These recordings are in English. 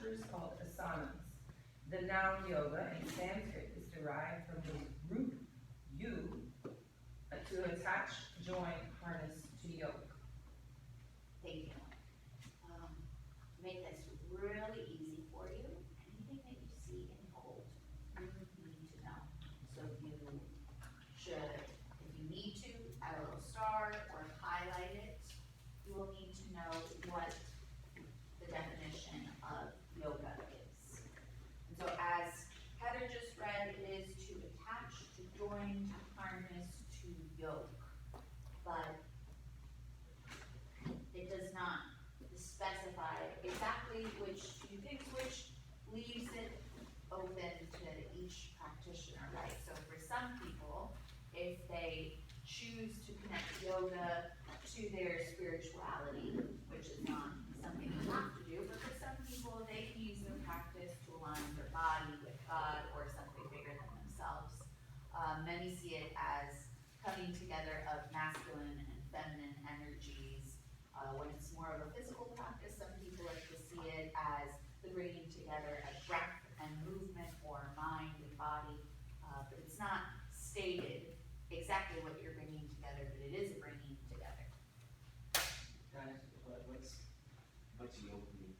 postures called asanas. The noun yoga in Sanskrit is derived from the root yu, to attach, join, harness, to yoke. Thank you. Make this really easy for you. Anything that you see in bold, you need to know. So if you need to, add a little star or highlight it, you will need to know what the definition of yoga is. And so as Heather just read, it is to attach, to join, to harness, to yoke. But it does not specify exactly which two things, which leaves it open to each practitioner, right? So for some people, if they choose to connect yoga to their spirituality, which is not something you have to do, but for some people, they can use their practice to align their body with God or something bigger than themselves. Many see it as coming together of masculine and feminine energies. When it's more of a physical practice, some people like to see it as the bringing together of breath and movement or mind and body. But it's not stated exactly what you're bringing together, but it is a bringing together. Guys, what's yoga mean?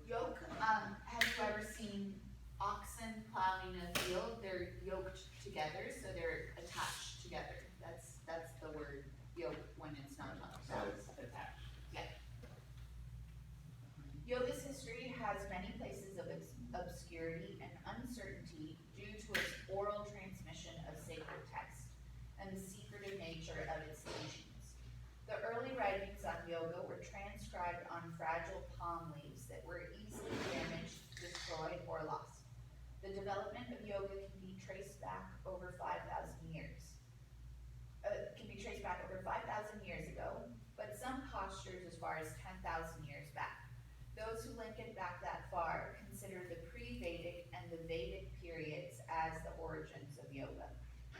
Yoke, have you ever seen oxen plowing a field? They're yoked together, so they're attached together. That's the word yoke when it's not talked about. Attached. Yeah. Yoga's history has many places of obscurity and uncertainty due to its oral transmission of sacred text and the secretive nature of its teachings. The early writings on yoga were transcribed on fragile palm leaves that were easily damaged, destroyed, or lost. The development of yoga can be traced back over 5,000 years. Years ago, but some postures as far as 10,000 years back. Those who link it back that far consider the pre-Vedic and the Vedic periods as the origins of yoga.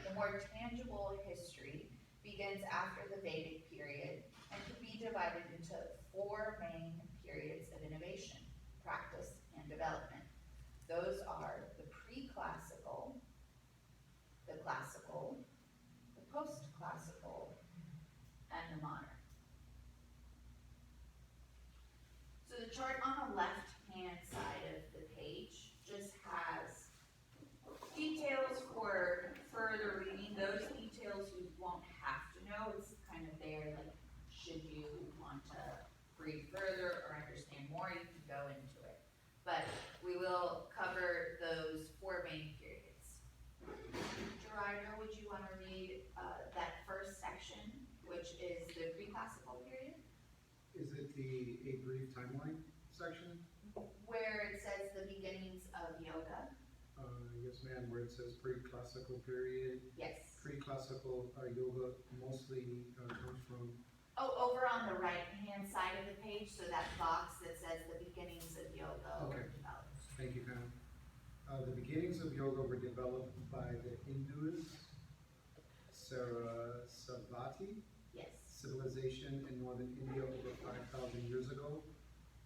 The more tangible history begins after the Vedic period and can be divided into 4 main periods of innovation, practice, and development. Those are the pre-classical, the classical, the post-classical, and the modern. So the chart on the left-hand side of the page just has details for further reading. Those details you won't have to know. It's kind of there, like, should you want to read further or understand more, you can go into it. But we will cover those 4 main periods. Gerardo, would you want to read that first section, which is the pre-classical period? Is it a brief timeline section? Where it says the beginnings of yoga? Yes, ma'am, where it says pre-classical period. Yes. Pre-classical yoga mostly comes from... Oh, over on the right-hand side of the page, so that box that says the beginnings of yoga were developed. Thank you, Pam. The beginnings of yoga were developed by the Hindus, Sarasvati Yes. civilization in northern India over 5,000 years ago.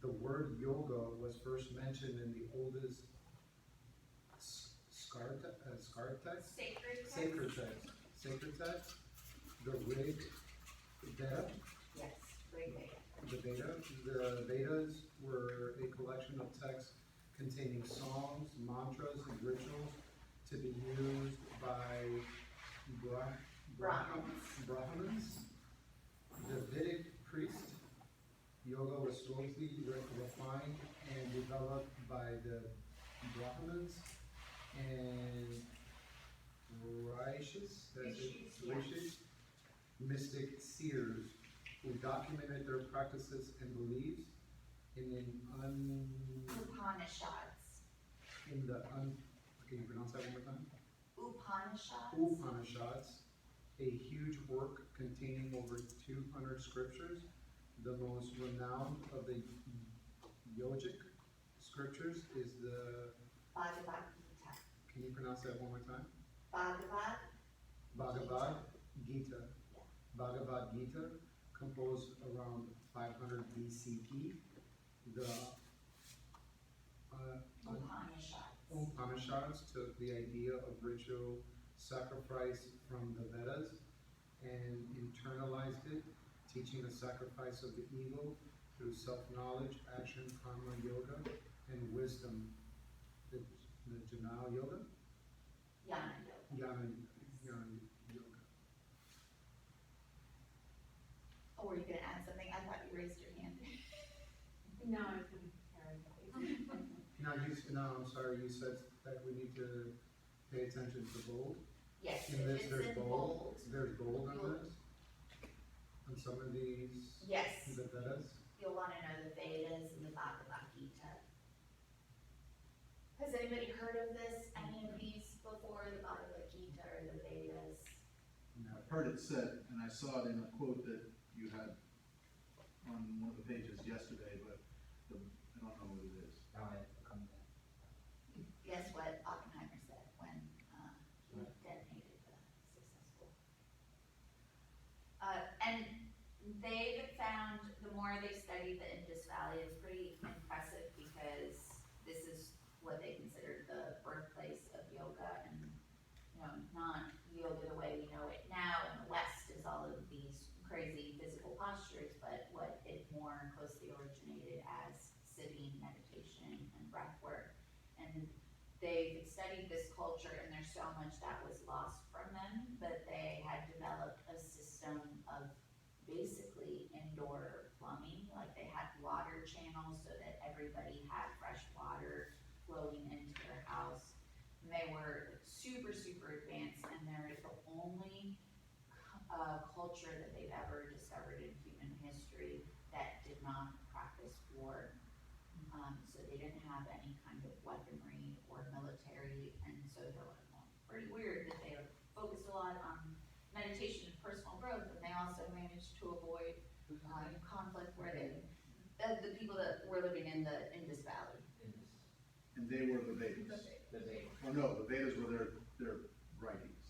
The word yoga was first mentioned in the oldest sacred text, the Rig Veda. Yes, Rig Veda. The Vedas were a collection of texts containing songs, mantras, and rituals to be used by Brahmins. The Vedic priest yoga was slowly refined and developed by the Brahmins and Rishis, mystic seers, who documented their practices and beliefs in Upanishads. Can you pronounce that one more time? Upanishads. A huge work containing over 200 scriptures. The most renowned of the yogic scriptures is the Bhagavad Gita. Can you pronounce that one more time? Bhagavad Gita. Bhagavad Gita, composed around 500 BCE, The, Upanishads took the idea of ritual sacrifice from the Vedas and internalized it, teaching the sacrifice of the ego through self-knowledge, action, karma yoga, and wisdom. The Jnana yoga? Yana yoga. Jnana yoga. Oh, were you gonna add something? I thought you raised your hand. No, I was gonna carry that. No, I'm sorry, you said that we need to pay attention to bold. Yes, In if this, it's there's in bold, bold, there's bold on You'll- this? On some of these, yes, the Vedas? you'll wanna know the Vedas and the Bhagavad Gita. Has anybody heard of this, any of these before, the Bhagavad Gita or the Vedas? I've heard it said, and I saw it in a quote that you had on one of the pages yesterday, but I don't know what it is. Now I have to come back. Guess what Oppenheimer said when, he detonated the successful. And they've found, the more they studied the Indus Valley, it's pretty impressive because this is what they consider the birthplace of yoga, and, you know, not yoga the way we know it now in the West is all of these crazy physical postures, but what it more closely originated as sitting, meditation, and breath work. And they've studied this culture, and there's so much that was lost from them, but they had developed a system of basically indoor plumbing, like they had water channels so that everybody had fresh water flowing into their house. And they were super, super advanced, and they're the only culture that they've ever discovered in human history that did not practice war. So they didn't have any kind of weaponry or military, and so they're like, well, pretty weird that they focused a lot on meditation and personal growth, and they also managed to avoid conflict where they, the people that were living in the Indus Valley. In this, And they were the Vedas. the day. Oh, no, the Vedas were their writings.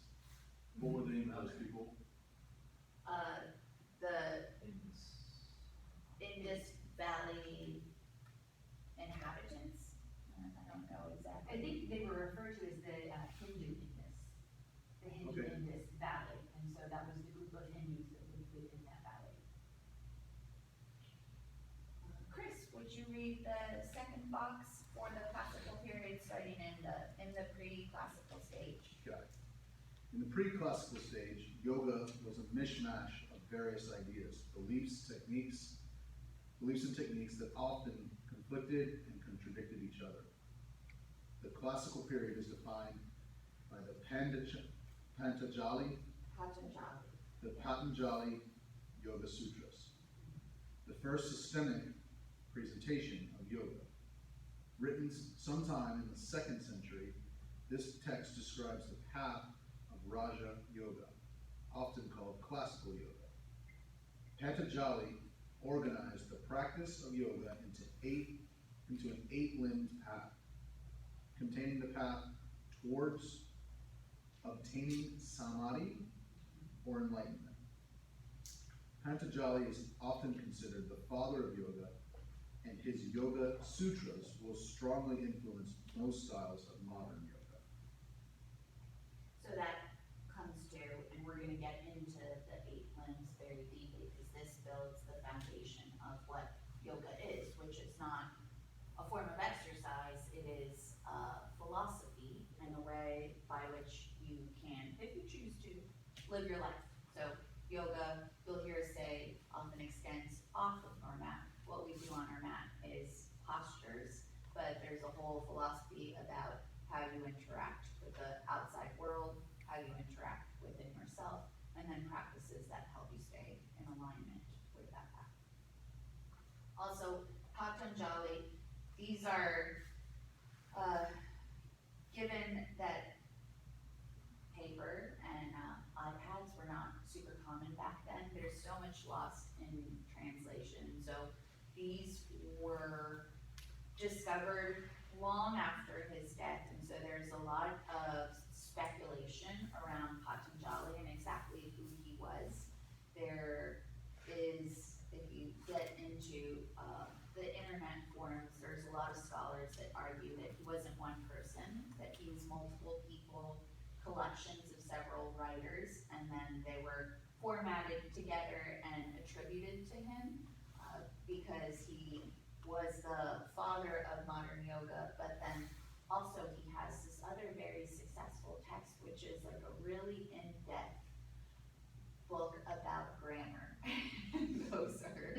What were the name of those people? The In this. Indus Valley inhabitants, I don't know exactly. I think they were referred to as the Hindu Indus, the Hindu Okay. Indus Valley, and so that was the group of Hindus that lived within that valley. Chris, would you read the second box for the classical period, starting in the pre-classical stage? Okay. In the pre-classical stage, yoga was a mishmash of various ideas, beliefs and techniques that often conflicted and contradicted each other. The classical period is defined by the Patanjali Yoga Sutras, the first systemic presentation of yoga. Written sometime in the 2nd century, this text describes the path of Raja Yoga, often called classical yoga. Patanjali organized the practice of yoga into an 8-limbed path, containing the path towards obtaining samadhi or enlightenment. Patanjali is often considered the father of yoga, and his Yoga Sutras will strongly influence most styles of modern yoga. So that comes to, and we're gonna get into the 8 limbs very deeply, because this builds the foundation of what yoga is, which is not a form of exercise, it is a philosophy and a way by which you can, if you choose to, live your life. So yoga, you'll hear us say, often extends off of our mat. What we do on our mat is postures, but there's a whole philosophy about how you interact with the outside world, how you interact within yourself, and then practices that help you stay in alignment with that path. Also, Patanjali, these are, given that paper and iPads were not super common back then, there's so much lost in translation. So these were discovered long after his death, and so there's a lot of speculation around Patanjali and exactly who he was. There is, if you get into the internet forums, there's a lot of scholars that argue that he wasn't one person, that he was multiple people, collections of several writers, and then they were formatted together and attributed to him, because he was the father of modern yoga, but then also he has this other very successful text, which is like a really in-depth book about grammar. Those are,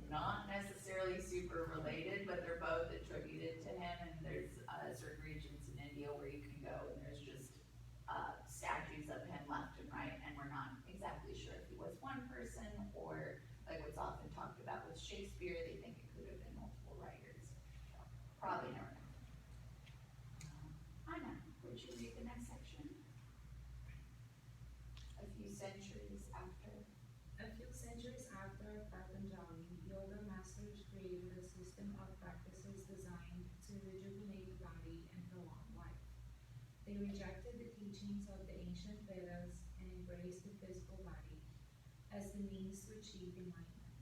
not necessarily super related, but they're both attributed to him, and there's, certain regions in India where you can go and there's just, statues of him left and right, and we're not exactly sure if he was one person, or like what's often talked about with Shakespeare, they think it could have been multiple writers. So, probably never know. I know, would you read the next section? A few centuries after. A few centuries after Patanjali, yoga masters created a system of practices designed to rejuvenate the body and prolong life. They rejected the teachings of the ancient Vedas and embraced the physical body as the means to achieve enlightenment.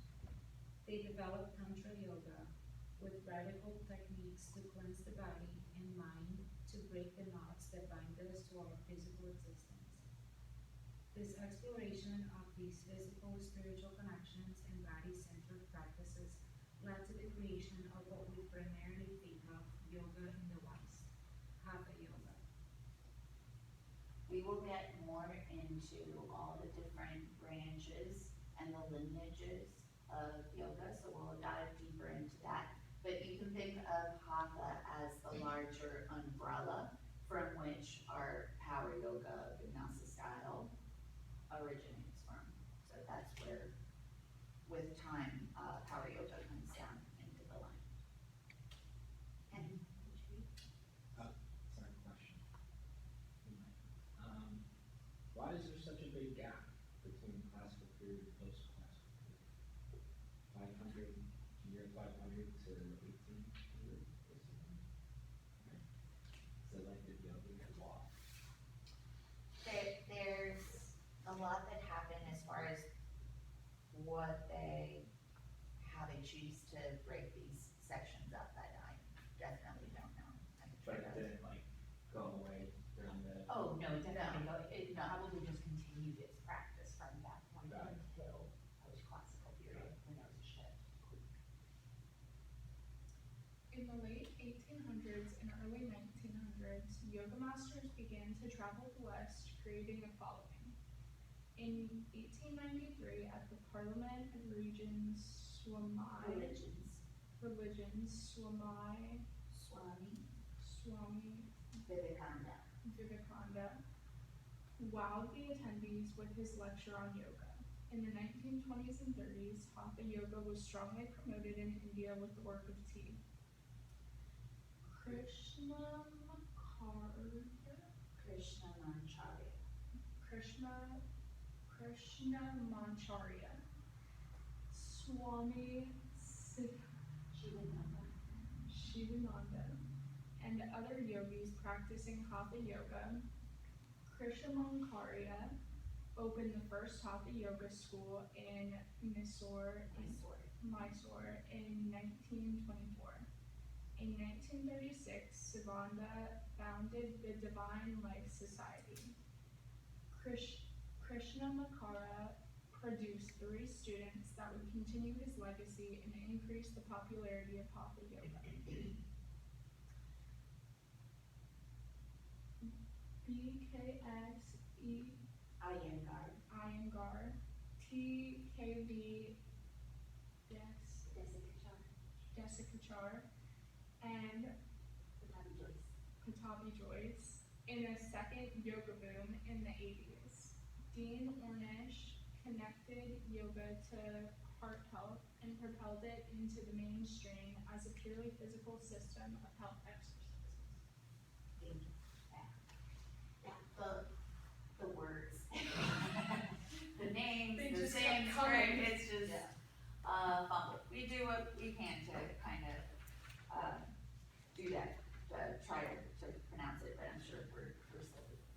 They developed Tantra Yoga with radical techniques to cleanse the body and mind, to break the knots that bind us to our physical existence. This exploration of these physical, spiritual connections and body-centered practices led to the creation of what we primarily think of yoga in the West, Hatha Yoga. We will get more into all the different branches and the lineages of yoga, so we'll dive deeper into that. But you can think of Hatha as the larger umbrella from which our power yoga, Vinyasa style, originates from. So that's where, with time, power yoga comes down into the line. And, Sorry, question. Why is there such a big gap between classical period and post-classical period? 500, year 500 to 1800 or something? Right? So like the yoga get lost. there's a lot that happened as far as what how they choose to break these sections up that I definitely don't know. I can try But it to- didn't like go away during the. Oh, no, definitely, no, it probably just continued its practice from that point Got it. until post-classical period, when there was a shift. In the late 1800s and early 1900s, yoga masters began to travel west, creating a following. In 1893, at the Parliament of Religions Swami Vivekananda wowed the attendees with his lecture on yoga. In the 1920s and 30s, Hatha Yoga was strongly promoted in India with the work of T. Krishnamancharya, Swami Shivananda, and other yogis practicing Hatha Yoga. Krishnamancharya opened the first Hatha Yoga school in Mysore in 1924. In 1936, Sivananda founded the Divine Life Society. Krishnamancharya produced 3 students that would continue his legacy and increase the popularity of Hatha Yoga. BKSE Iyengar, TKV Desikachar, and Patabi Joyce in a second yoga boom in the 80s. Dean Ornish connected yoga to heart health and propelled it into the mainstream as a purely physical system of health exercises. The words. The names, They the just kept things, coming. right, it's just, fumble. We do what we can to kind of, do that, to try to pronounce it, but I'm sure we're still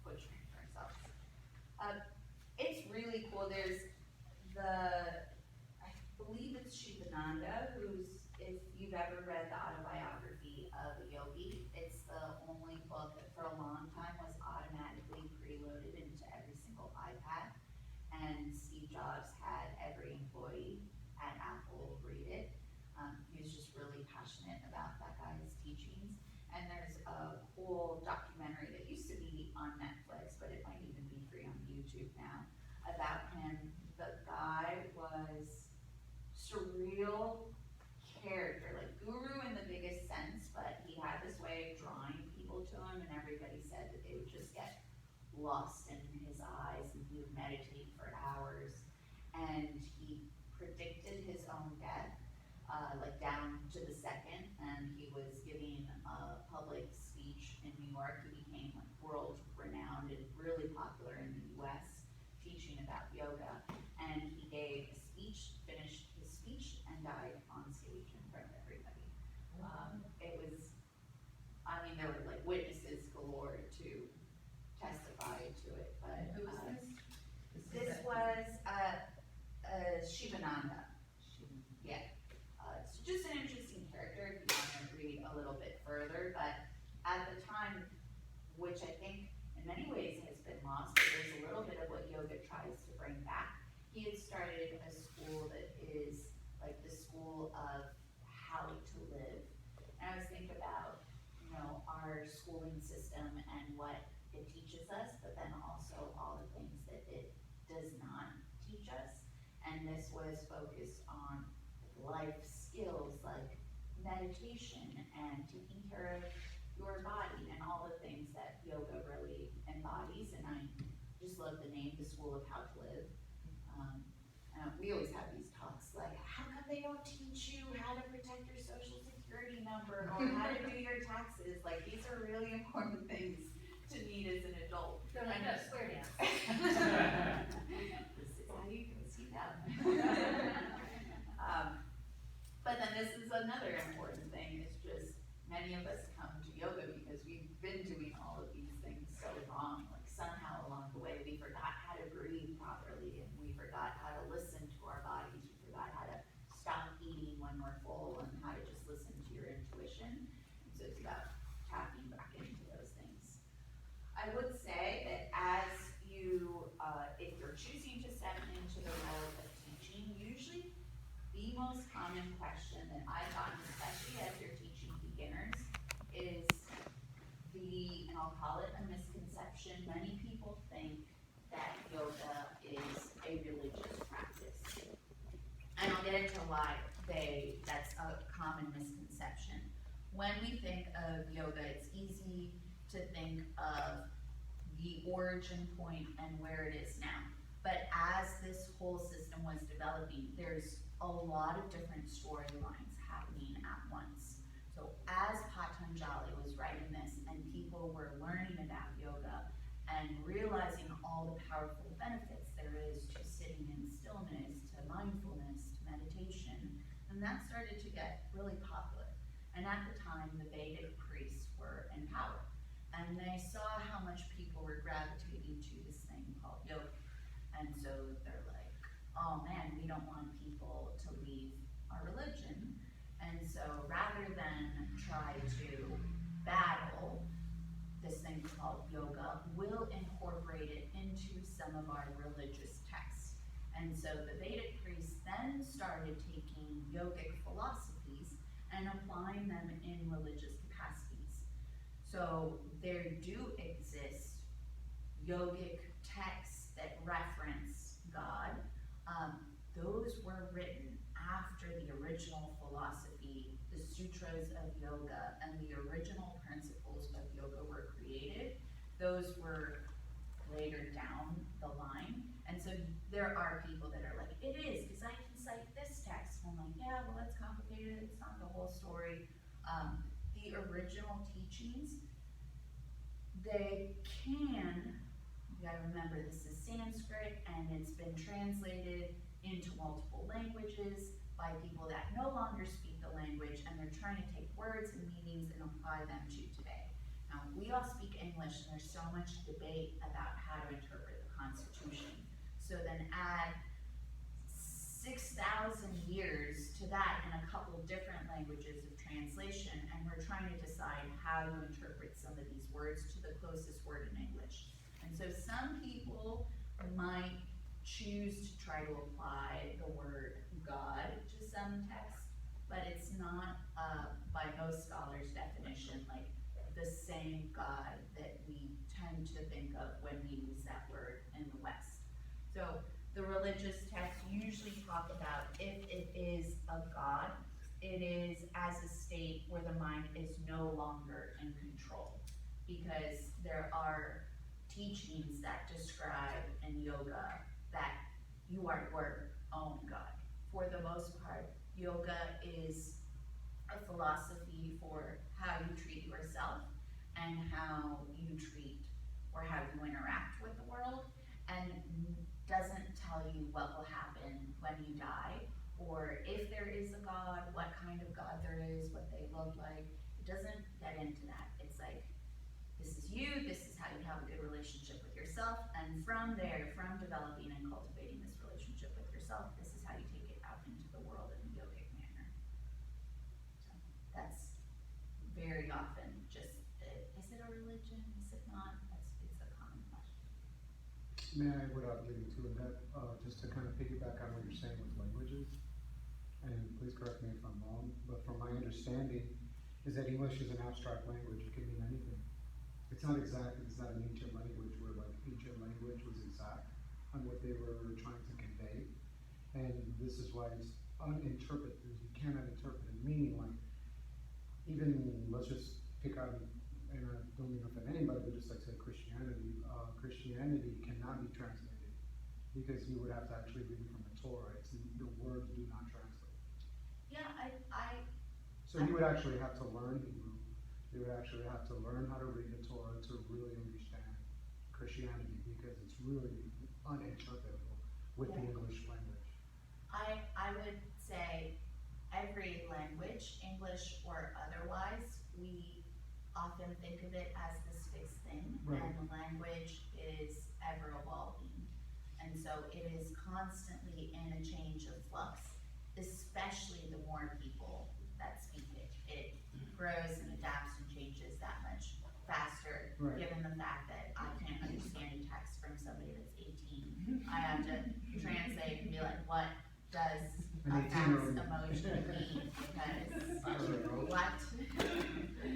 butchering ourselves. It's really cool, there's I believe it's is Shivananda, who's, if you've ever read the autobiography of a yogi, it's the only book that for a long time was automatically preloaded into every single iPad. And Steve Jobs had every employee at Apple read it. He was just really passionate about that guy's teachings. And there's a whole documentary that used to be on Netflix, but it might even be free on YouTube now, about him. The guy was surreal character, like guru in the biggest sense, but he had this way of drawing people to him, and everybody said that they would just get lost in his eyes, and he would meditate for hours. And he predicted his own death, like down to the second, and he was giving a public speech in New York. He became like world renowned and really popular in the US, teaching about yoga. And he gave a speech, finished his speech, and died on stage in front of everybody. It was, I mean, there were like witnesses galore to testify to it, but. Who was this? This was, Shivananda. Yeah, it's just an interesting character if you want to read a little bit further, but at the time, which I think in many ways has been lost, but there's a little bit of what yoga tries to bring back. He had started a school that is like the school of how to live. And I was thinking about, you know, our schooling system and what it teaches us, but then also all the things that it does not teach us. And this was focused on life skills like meditation and taking care of your body and all the things that yoga really embodies. And I just love the name, the School of How to Live. We always have these talks like, how come they don't teach you how to protect your social security number or how to do your taxes? Like, these are really important things to need as an adult. They're like, no, swear dance. This is how you can see them. But then this is another important thing, is just many of us come to yoga because we've been doing all of these things so wrong. Like somehow along the way we forgot how to breathe properly, and we forgot how to listen to our bodies. We forgot how to stop eating when we're full and how to just listen to your intuition. And so it's about tapping back into those things. I would say that as you, if you're choosing to step into the role of teaching, usually the most common question that I've gotten, especially as you're teaching beginners, is and I'll call it a misconception. Many people think that yoga is a religious practice. And I'll get into why that's a common misconception. When we think of yoga, it's easy to think of the origin point and where it is now. But as this whole system was developing, there's a lot of different storylines happening at once. So as Patanjali was writing this and people were learning about yoga and realizing all the powerful benefits there is to sitting in stillness, to mindfulness, to meditation, and that started to get really popular. And at the time, the Vedic priests were in power, and they saw how much people were gravitating to this thing called yoga. And so they're like, oh man, we don't want people to leave our religion. And so rather than try to battle this thing called yoga, we'll incorporate it into some of our religious texts. And so the Vedic priests then started taking yogic philosophies and applying them in religious capacities. So there do exist yogic texts that reference God. Those were written after the original philosophy, the sutras of yoga, and the original principles of yoga were created. Those were later down the line. And so there are people that are like, it is, because I can cite this text. And I'm like, yeah, well, that's complicated. It's not the whole story. The original teachings, they can, you gotta remember this is Sanskrit, and it's been translated into multiple languages by people that no longer speak the language, and they're trying to take words and meanings and apply them to today. Now, we all speak English, and there's so much debate about how to interpret the Constitution. So then add 6,000 years that in a couple different languages of translation, and we're trying to decide how to interpret some of these words to the closest word in English. And so some people might choose to try to apply the word God to some text, but it's not, by most scholars' definition, like the same God that we tend to think of when we use that word in the West. So the religious texts usually talk about if it is a God, it is as a state where the mind is no longer in control. Because there are teachings that describe in yoga that you are your own God. For the most part, yoga is a philosophy for how you treat yourself and how you treat or how you interact with the world, and doesn't tell you what will happen when you die, or if there is a God, what kind of God there is, what they look like. It doesn't get into that. It's like, this is you, this is how you have a good relationship with yourself, and from there, from developing and cultivating this relationship with yourself, this is how you take it out into the world in a yogic manner. So that's very often just, is it a religion, is it not? It's a common question. May I, without getting too in depth, just to kind of piggyback on what you're saying with languages, and please correct me if I'm wrong, but from my understanding, is that English is an abstract language. It can mean anything. It's not exact, it's not an ancient language where like ancient language was exact on what they were trying to convey. And this is why it's uninterpreted. You cannot interpret it, meaning like, even, let's just pick out, and I don't mean to offend anybody, but just like say Christianity, Christianity cannot be translated, because you would have to actually read it from the Torah. It's, the words do not translate. Yeah, So you would actually have to learn Hebrew. You would actually have to learn how to read the Torah to really understand Christianity, because it's really uninterpretable with the English language. I would say every language, English or otherwise, we often think of it as this fixed thing, Right. and language is ever evolving. And so it is constantly in a change of flux, especially the more people that speak it. It grows and adapts and changes that much faster, Right. given the fact that I can't understand a text from somebody that's 18. I have to translate and be like, what does An a 18-year-old. fax emoji mean? Because what?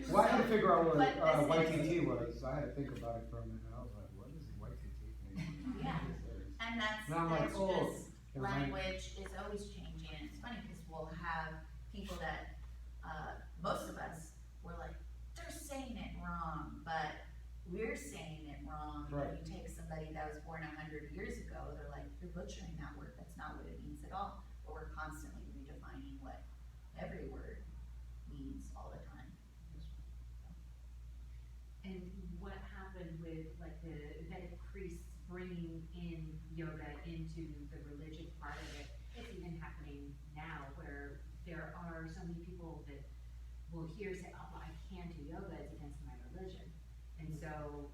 Well, I had to figure out what But this is- YTT was. I had to think about it for a minute. I was like, what is YTT thing? Yeah. And that's And I'm like, just, it was like- language is always changing, and it's funny, because we'll have people that, most of us, were like, they're saying it wrong, but we're saying it wrong. Right. When you take somebody that was born 100 years ago, they're like, you're butchering that word, that's not what it means at all. But we're constantly redefining what every word means all the time. And what happened with like the Vedic priests bringing in yoga into the religious part of it? It's even happening now, where there are so many people that will hear say, oh, I can't do yoga, it's against my religion. And so,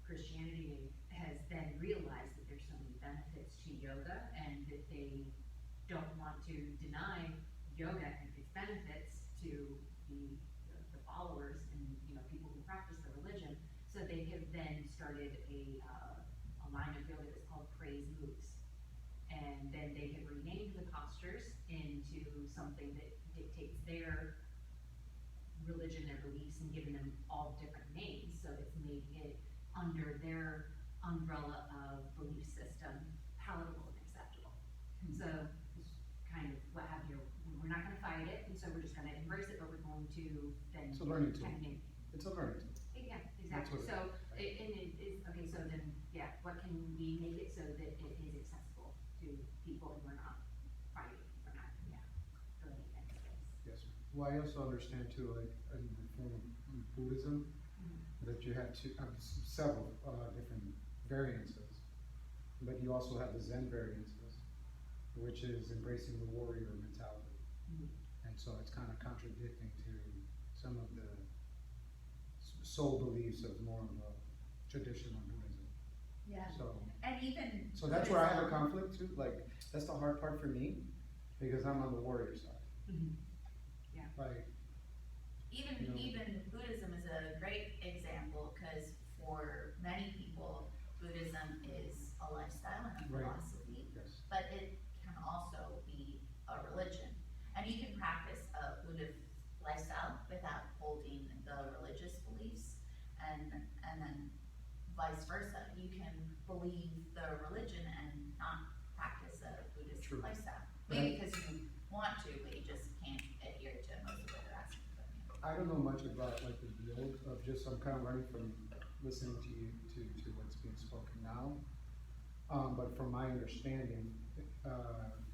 Christianity has then realized that there's so many benefits to yoga, and that they don't want to deny yoga and its benefits to the followers and, you know, people who practice the religion. So they have then started a line of yoga that's called Praise Moves. And then they have renamed the postures into something that dictates their religion, their beliefs, and given them all different names. So it's made it under their umbrella of belief system palatable and acceptable. So it's kind of what have you, we're not gonna fight it, and so we're just gonna embrace it, but we're going to then. It's a learning tool. kind of name- It's a learning tool. Yeah, That's exactly, what it so, and it is, okay, so then, yeah, what can we make it so that it is accessible to people, and we're not fighting, we're not, going against this. Yes, sir. Well, I also understand too, like, in the form of Buddhism, that you have several different variances, but you also have the Zen variances, which is embracing the warrior mentality. And so it's kind of contradicting to some of the soul beliefs of more of a traditional Buddhism. Yeah. So, And even. so that's where I have a Buddhism- conflict too, like, that's the hard part for me, because I'm on the warrior side. Mhm. Like, Even, You know. even Buddhism is a great example, cause for many people, Buddhism is a lifestyle and a Right. philosophy, yes, but it can also be a religion. And you can practice a Buddhist lifestyle without holding the religious beliefs, and then vice versa. You can believe the religion and not practice a Buddhist True. lifestyle. Maybe because you want to, but you just can't adhere to most of what they're asking from you. I don't know much about like the build of just, I'm kind of learning from listening to you, to what's being spoken now. But from my understanding,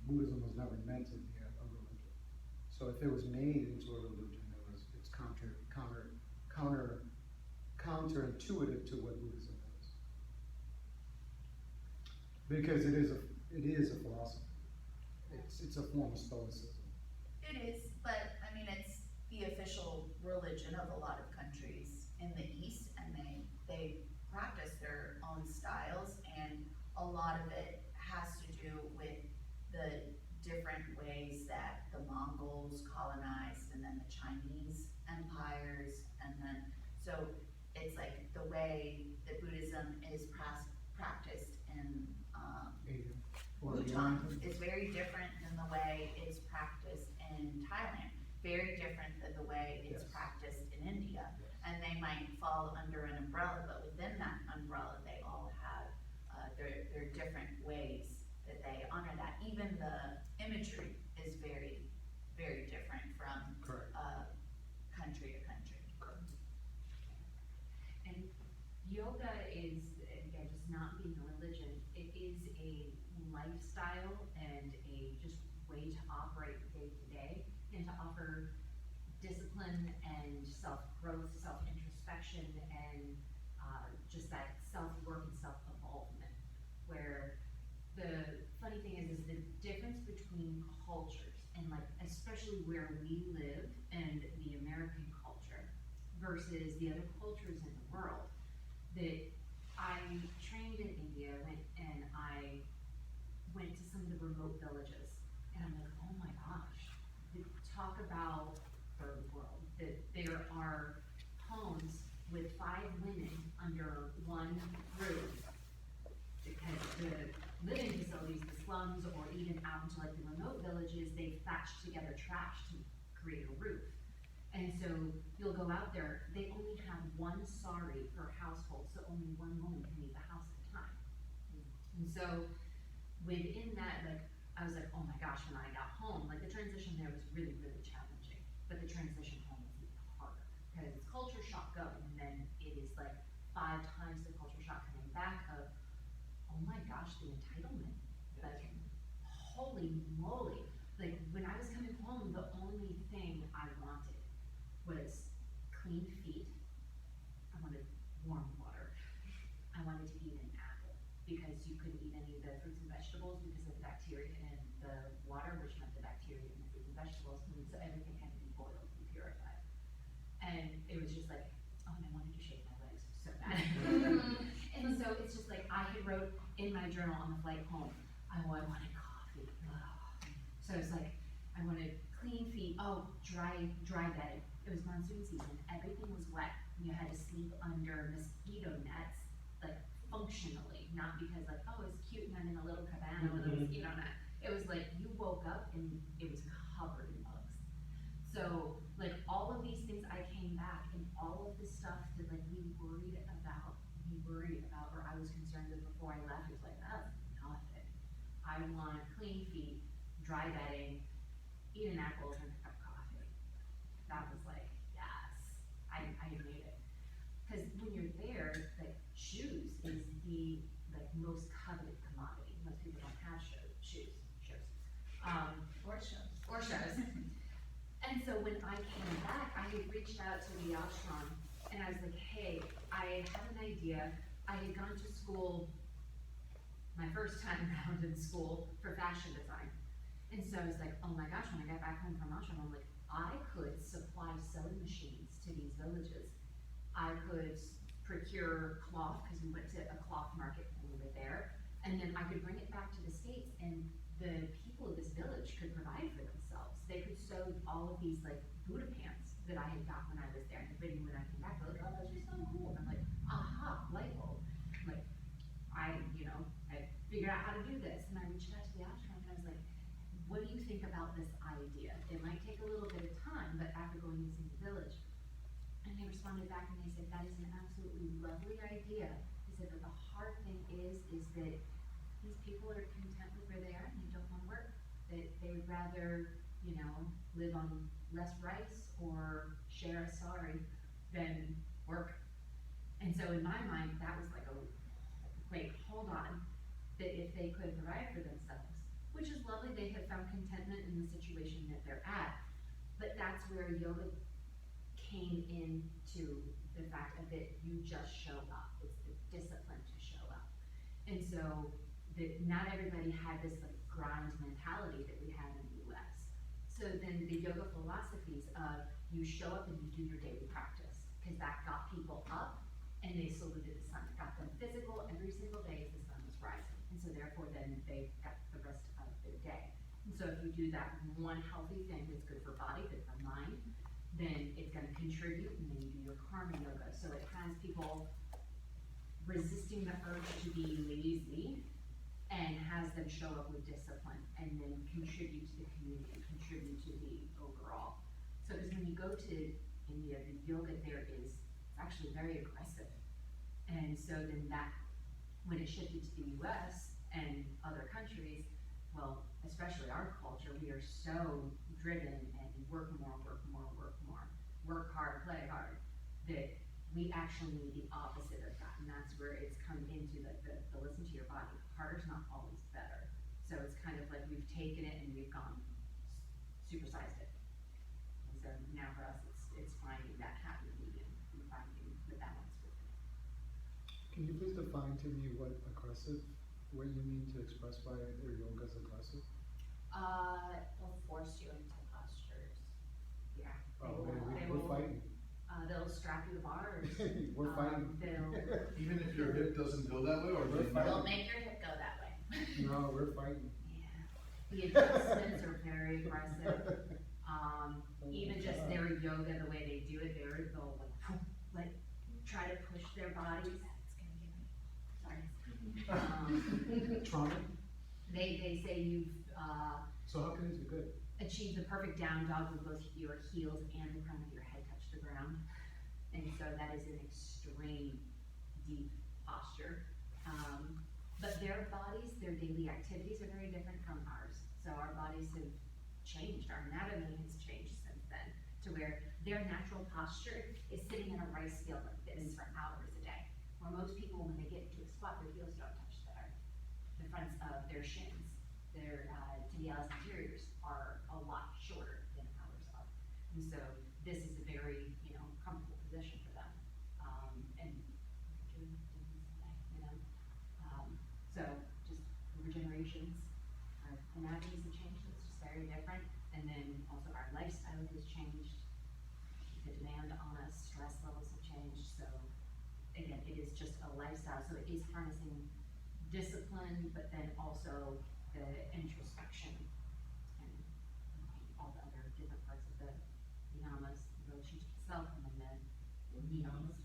Buddhism was never meant to be a religion. So if it was made into a religion, it's counterintuitive to what Buddhism is. Because it is a philosophy. It's a form of stoicism. It is, but I mean, it's the official religion of a lot of countries in the East, and they practice their own styles, and a lot of it has to do with the different ways that the Mongols colonized, and then the Chinese empires, and then, so it's like the way that Buddhism is practiced in, Asia. Or Bhutan beyond. is very different than the way it's practiced in Thailand, very different than the way it's Yes. practiced in India. Yes. And they might fall under an umbrella, but within that umbrella, they all have, their different ways that they honor that. Even the imagery is very, very different from, Correct. country to country. And yoga is, again, just not being a religion, it is a lifestyle and a just way to operate day to day and to offer discipline and self-growth, self-introspection, and just that self-work and self-evolvement. Where the funny thing is the difference between cultures, and like especially where we live and the American culture versus the other cultures in the world. That I trained in India, I went to some of the remote villages, and I'm like, oh my gosh, talk about third world, that there are homes with 5 women under one roof, because the living facilities, the slums, or even out into like the remote villages, they thatch together trash to create a roof. And so you'll go out there, they only have 1 sari per household, so only 1 woman can leave the house at a time. And so within that, like, I was like, oh my gosh, when I got home, like the transition there was really, really challenging. But the transition home was even harder, because it's culture shock going, and then it is like 5 times the culture shock coming back of, oh my gosh, the entitlement, like, holy moly. Like, when I was coming home, the only thing I wanted was clean feet, I wanted warm water, I wanted to eat an apple, because you couldn't eat any of the fruits and vegetables because of the bacteria in the water, which meant the bacteria in the fruits and vegetables, and so everything had to be boiled and purified. And it was just like, oh, and I wanted to shave my legs so bad. And so it's just like, I had wrote in my journal on the flight home, I wanted coffee. Ugh. So it's like, I wanted clean feet, dry bedding. It was monsoon season, everything was wet, you had to sleep under mosquito nets, like functionally, not because like, oh, it's cute and I'm in a little cabana with a mosquito net. It was like, you woke up and it was covered in bugs. So, like, all of these things, I came back, and all of the stuff that like we worried about, or I was concerned with before I left, was like, that's nothing. I want clean feet, dry bedding, eat an apple, drink a cup of coffee. That was like, yes, I made it. Cause when you're there, like, shoes is the, like, most coveted commodity. Most people don't have shoes. Or shows. And so when I came back, I had reached out to the ashram, and I was like, hey, I have an idea. I had gone to school, my first time around in school, for fashion design. And so I was like, oh my gosh, when I got back home from ashram, I'm like, I could supply sewing machines to these villages. I could procure cloth, because we went to a cloth market when we were there, and then I could bring it back to the States, and the people of this village could provide for themselves. They could sew all of these like Buddha pants that I had got when I was there, and everybody when I came back, they're like, oh, those are so cool. And I'm like, aha, light bulb. Like, I figured out how to do this, and I reached out to the astronaut, and I was like, what do you think about this idea? It might take a little bit of time, but after going to see the village, and they responded back and they said, that is an absolutely lovely idea. They said, but the hard thing is that these people are content with where they are and they don't wanna work. That they would rather, live on less rice or share a sorry than work. And so in my mind, that was like, wait, hold on. That if they could provide for themselves, which is lovely, they have found contentment in the situation that they're at, but that's where yoga came into the fact of that you just show up. It's the discipline to show up. And so not everybody had this like grind mentality that we had in the US. So then the yoga philosophies of you show up and you do your daily practice, because that got people up and they saluted the sun. It got them physical every single day as the sun was rising. And so therefore then they got the rest of their day. And so if you do that one healthy thing that's good for body, good for mind, then it's gonna contribute, and then you do your karma yoga. So it has people resisting the urge to be lazy and has them show up with discipline and then contribute to the community, contribute to the overall. So because when you go to India, the yoga there is actually very aggressive. And so then that, when it shifted to the US and other countries, well, especially our culture, we are so driven and work more, work hard, play hard, that we actually need the opposite of that. And that's where it's come into the listen to your body. Harder's not always better. So it's kind of like we've taken it and we've gone supersized it. And so now for us, it's finding that happy medium and finding the balance with it. Can you please define to me what you mean to express by your yoga is aggressive? They'll force you into postures. Yeah. Oh, They we're will, fighting. they'll strap you to bars. We're fighting. Even if your hip doesn't go that way, or We're they They'll know? make your hip go that way. No, we're fighting. Yeah. The adjustments are very aggressive. Even just their yoga, the way they do it, they'll like try to push their bodies. It's gonna get me. Sorry. Trauma? They say you've, So how can this be good? achieved the perfect down dog with both your heels and the crown of your head touch the ground. And so that is an extreme deep posture. But their bodies, their daily activities are very different from ours. So our bodies have changed, our anatomy has changed since then, to where their natural posture is sitting in a rice field like this for hours a day. Where most people, when they get into a squat, their heels don't touch the fronts of their shins. Their tibialis anteriors are a lot shorter than ours are. And so this is a very, comfortable position for them. And so just regenerations, our anatomies have changed, it's just very different. And then also our lifestyle has changed. The demand on us, stress levels have changed. So again, it is just a lifestyle. So it is harnessing discipline, but then also the introspection and all the other different parts of the yamas, the relationship to self, and then the niyamas.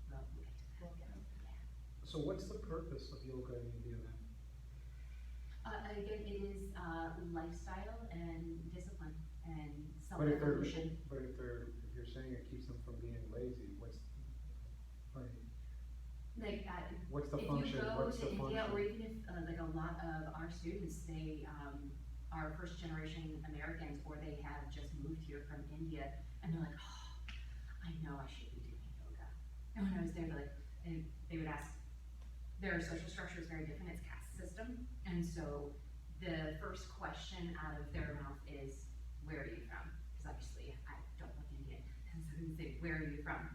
Well, we'll get to that. Yeah. So what's the purpose of yoga in India then? Again, it is lifestyle and discipline and But if self-evolution. if you're saying it keeps them from being lazy, what's Like, what's the if function? you go What's to the India, function? or even if, like a lot of our students, they, are first generation Americans, or they have just moved here from India, and they're like, oh, I know I should be doing yoga. And when I was there, and they would ask, their social structure is very different, it's caste system, and so the first question out of their mouth is, where are you from? Because obviously I don't look Indian, and so they say, where are you from?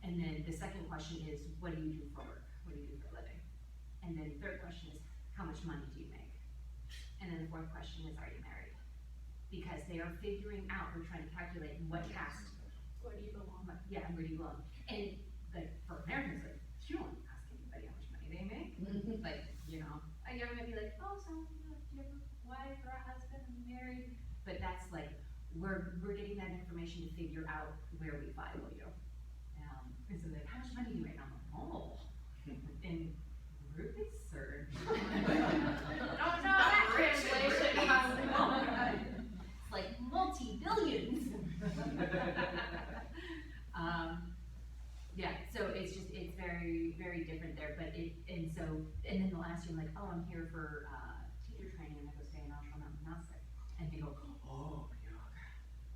And then the second question is, what do you do for work? What do you do for a living? And then the third question is, how much money do you make? And then the fourth question is, are you married? Because they are figuring out, we're trying to calculate what caste, Where do you belong? yeah, and where do you belong? And like, for Americans, like, you don't ask anybody how much money they make. Like, everybody be like, oh, so, but that's like, we're getting that information to figure out where we file you. And so like, how much money do you make? I'm like, oh, in rupees or? Don't know that translation comes It's like multi-billions. Yeah, so it's just, it's very, very different there, but and then they'll ask you like, oh, I'm here for, teacher training, and I go stay in Ashram Mountain Monastic. And they go, oh, yoga,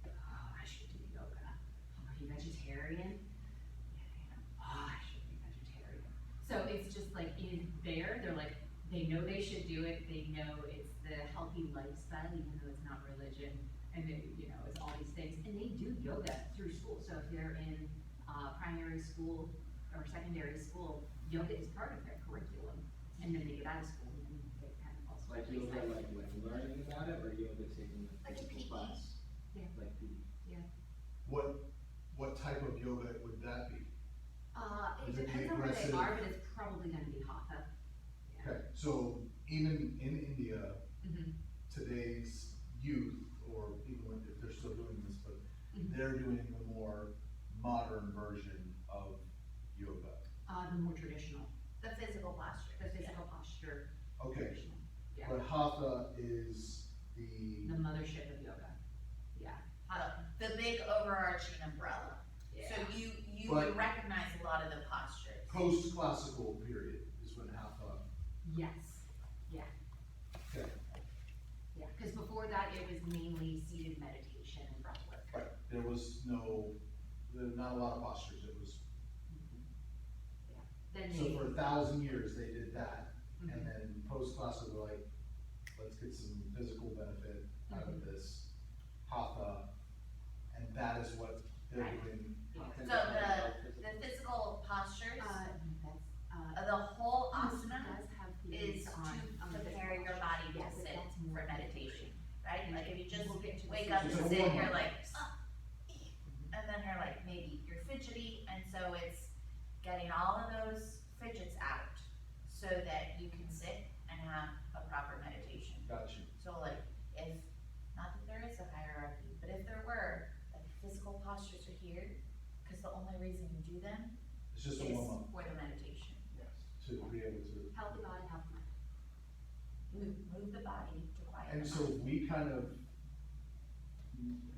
oh, I should do yoga. Are you vegetarian? Yeah, oh, I should be vegetarian. So it's just like, they're like, they know they should do it, they know it's the healthy lifestyle, even though it's not religion, and they, it's all these things, and they do yoga through school, so if they're in primary school or secondary school, yoga is part of their curriculum, and then they get out of school and they kind of also. Like yoga, like learning about it, or yoga taking a Like a physical PE. class? Yeah. Like PE. What type of yoga would that be? It Is it the depends on where they aggressive- are, but it's probably gonna be hatha. Okay, so even in India, Mhm. today's youth, or even if they're still doing this, but Mhm. they're doing a more modern version of yoga. The more traditional, The physical posture. the physical posture. Okay, traditional. Yeah, but hatha is the, the mothership of yoga, yeah. The big overarching umbrella. So you But- would recognize a lot of the postures. post-classical period is when hatha, Yes, yeah. okay, Yeah, because before that, it was mainly seated meditation and breath work. right, there was not a lot of postures, it was, Then so they, for 1,000 years, they did that, Mhm. and then post-classical, like, let's get some physical benefit out of this hatha, and that is what they're Right. doing. So the physical postures, that's, the whole Asana asana does have is theories on to the prepare physical your body to posture. Yes, sit that's more for meditation, right? And Like if you just we'll get to the wake up and It's a sit, warm-up. you're like, and then you're like, maybe you're fidgety, and so it's getting all of those fidgets out so that you can sit and have a proper meditation. Got you. So like, if, not that there is a hierarchy, but if there were, like physical postures are here, cause the only reason you do them It's is just a warm-up, for the meditation. to be able to, Healthy body, healthy mind. Move the body to quiet the and mind. so we kind of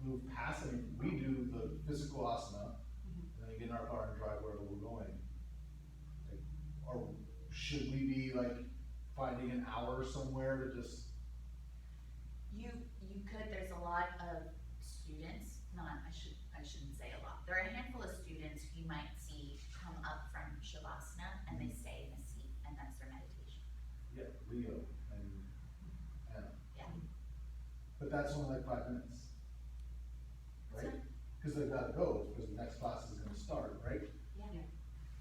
move past, I mean, we do the physical asana, and then get in our car and drive wherever we're going. Like, or should we be like finding an hour somewhere to just, You could, there's a lot of students, I shouldn't say a lot. There are a handful of students who you might see come up from Shavasana and they stay in the seat and that's their meditation. yeah, Leo and Anna. Yeah. But that's only like 5 minutes. Right? Cause they've gotta go, because the next class is gonna start, right? Yeah.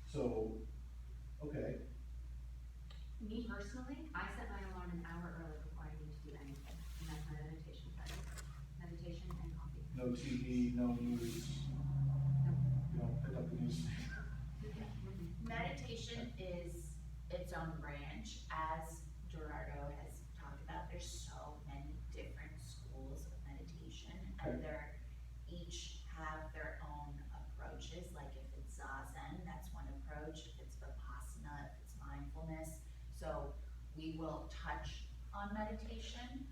So, okay, Me personally, I set my alarm an hour early before I need to do anything, and that's my meditation time. Meditation and coffee. no TV, no news. You don't pick up the newspaper. Meditation is its own branch, as Gerardo has talked about, there's so many different schools of meditation, and Okay. they're, each have their own approaches, like if it's Zazen, that's one approach, if it's Vipassana, if it's mindfulness, so we will touch on meditation,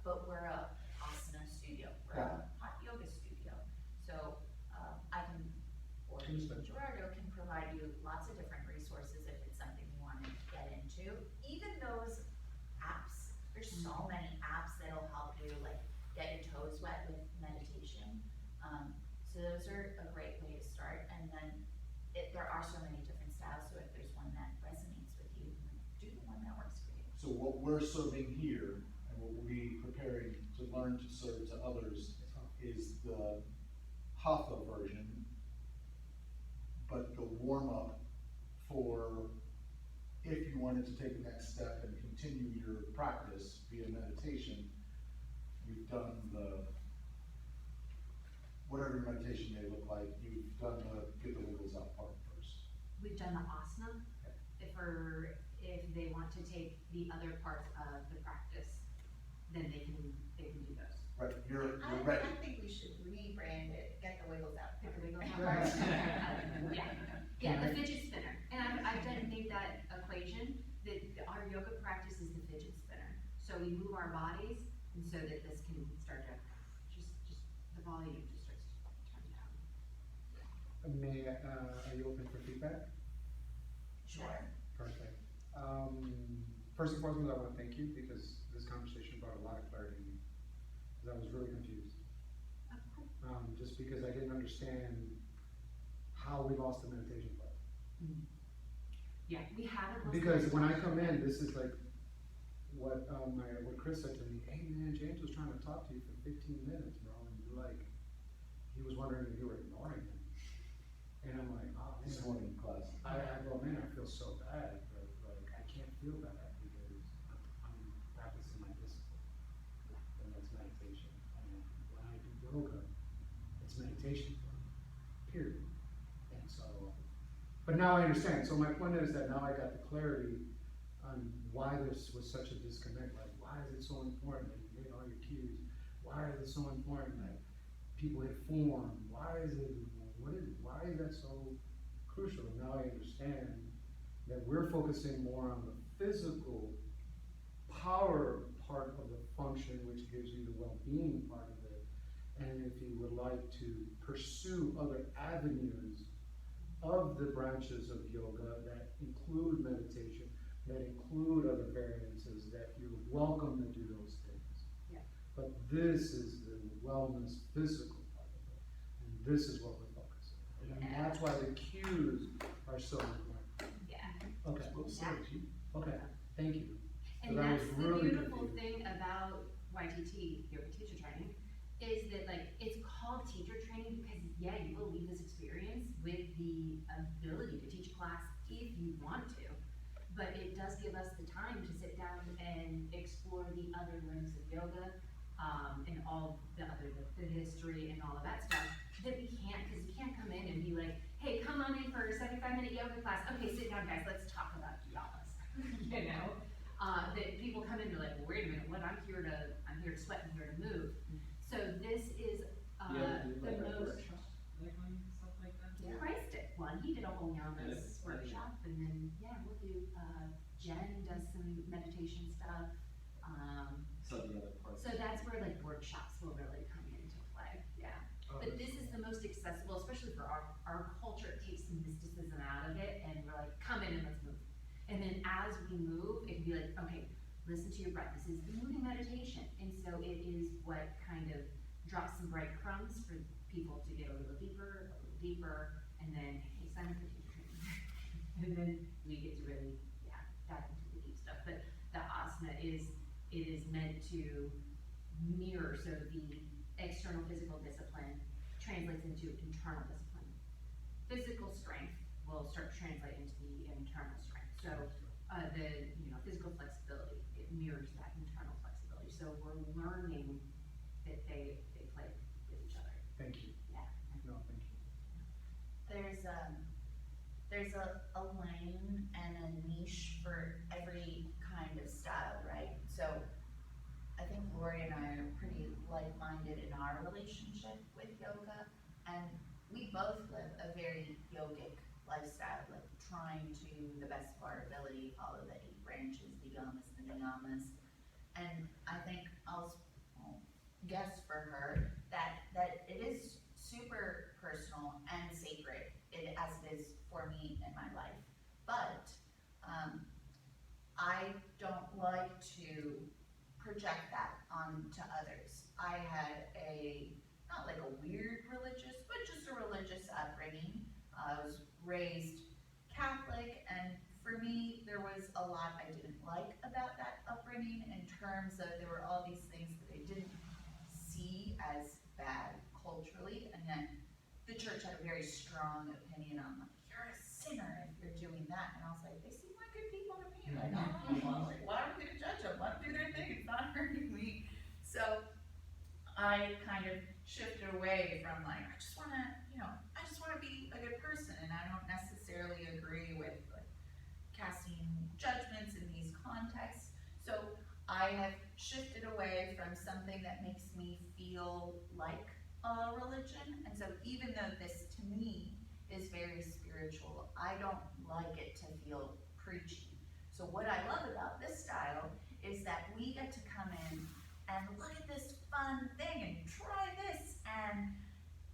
but we're a asana studio, we're a hot yoga studio, so, I can, or Understood. Gerardo can provide you lots of different resources if it's something you wanna get into. Even those apps, there's so many apps that'll help you, like, get your toes wet with meditation. So those are a great way to start, and then there are so many different styles, so if there's one that resonates with you, do the one that works for you. So what we're serving here, and what we'll be preparing to learn to serve to others, is the hatha version, but the warm-up for if you wanted to take the next step and continue your practice via meditation, you've done the, whatever your meditation may look like, you've done the get the wiggles out part first. We've done the asana, if they want to take the other parts of the practice, then they can do those. Right, you're I ready. think we should rebrand it, get the wiggles out. Pick a wiggle Right. Yeah, the fidget spinner, and I didn't make that equation, that our yoga practice is the fidget spinner. So we move our bodies, and so that this can start to, just, the volume just starts to turn down. Are you open for feedback? Sure. Perfect. First and foremost, I wanna thank you, because this conversation brought a lot of clarity to me, because I was really confused. Just because I didn't understand how we lost the meditation part. Yeah, we haven't. lost Because when I meditation. come in, this is like what Chris said to me, hey man, James was trying to talk to you for 15 minutes, bro, and you're like, he was wondering if you were ignoring him. And I'm like, oh man. This morning in class. I feel so bad, but like, I can't feel bad because I'm practicing my discipline. And that's meditation. And when I do yoga, it's meditation for me, period. And so, but now I understand. So my point is that now I got the clarity on why this was such a disconnect. Like, why is it so important that you hit all your cues? Why is it so important that people hit form? Why is that so crucial? And now I understand that we're focusing more on the physical power part of the function, which gives you the well-being part of it. And if you would like to pursue other avenues of the branches of yoga that include meditation, that include other variances, that you're welcome to do those things. Yeah. But this is the wellness physical part of it, and this is what we're focusing on. And that's why the cues are so important. Yeah. Okay, okay, thank you. And But I was that's the really beautiful confused. thing about YTT, yoga teacher training, is that like, it's called teacher training because yeah, you will leave this experience with the ability to teach a class if you want to. But it does give us the time to sit down and explore the other limbs of yoga, and all the other, the history and all of that stuff that we can't, because you can't come in and be like, hey, come on in for a 75-minute yoga class. Okay, sit down guys, let's talk about yamas, you know? That people come in and they're like, well, wait a minute, I'm here to sweat, I'm here to move. So this is, the most. Christ did one, he did a whole yamas workshop, and then, yeah, we'll do, Jen does some meditation stuff. So the other parts. So that's where like workshops will really come into play, yeah. But this is the most accessible, especially for our culture, it takes the mysticism out of it, and we're like, come in and let's move. And then as we move, it can be like, okay, listen to your breath, this is the moving meditation. And so it is what kind of drops some breadcrumbs for people to get a little deeper, and then, hey, sign up for teacher training. And then we get to really, yeah, dive into the deep stuff. But the asana it is meant to mirror, so the external physical discipline translates into internal discipline. Physical strength will start to translate into the internal strength. So the physical flexibility, it mirrors that internal flexibility. So we're learning that they play with each other. Thank you. Yeah. No, thank you. There's a lane and a niche for every kind of style, right? So I think Lori and I are pretty like-minded in our relationship with yoga, and we both live a very yogic lifestyle, like trying to the best of our ability follow the 8 branches, the yamas, the niyamas. And I think I'll guess for her that it is super personal and sacred, as it is for me in my life. But I don't like to project that onto others. I had not like a weird religious, but just a religious upbringing. I was raised Catholic, and for me, there was a lot I didn't like about that upbringing, in terms of there were all these things that I didn't see as bad culturally, and then the church had a very strong opinion on, like, you're a sinner if you're doing that, and I was like, they seem like good people to me, like, like, why are we gonna judge them, let them do their thing, it's not hurting me. So I kind of shifted away from like, I just wanna be a good person, and I don't necessarily agree with like casting judgments in these contexts. So I have shifted away from something that makes me feel feel like a religion. And so even though this to me is very spiritual, I don't like it to feel preachy. So what I love about this style is that we get to come in and look at this fun thing and try this, and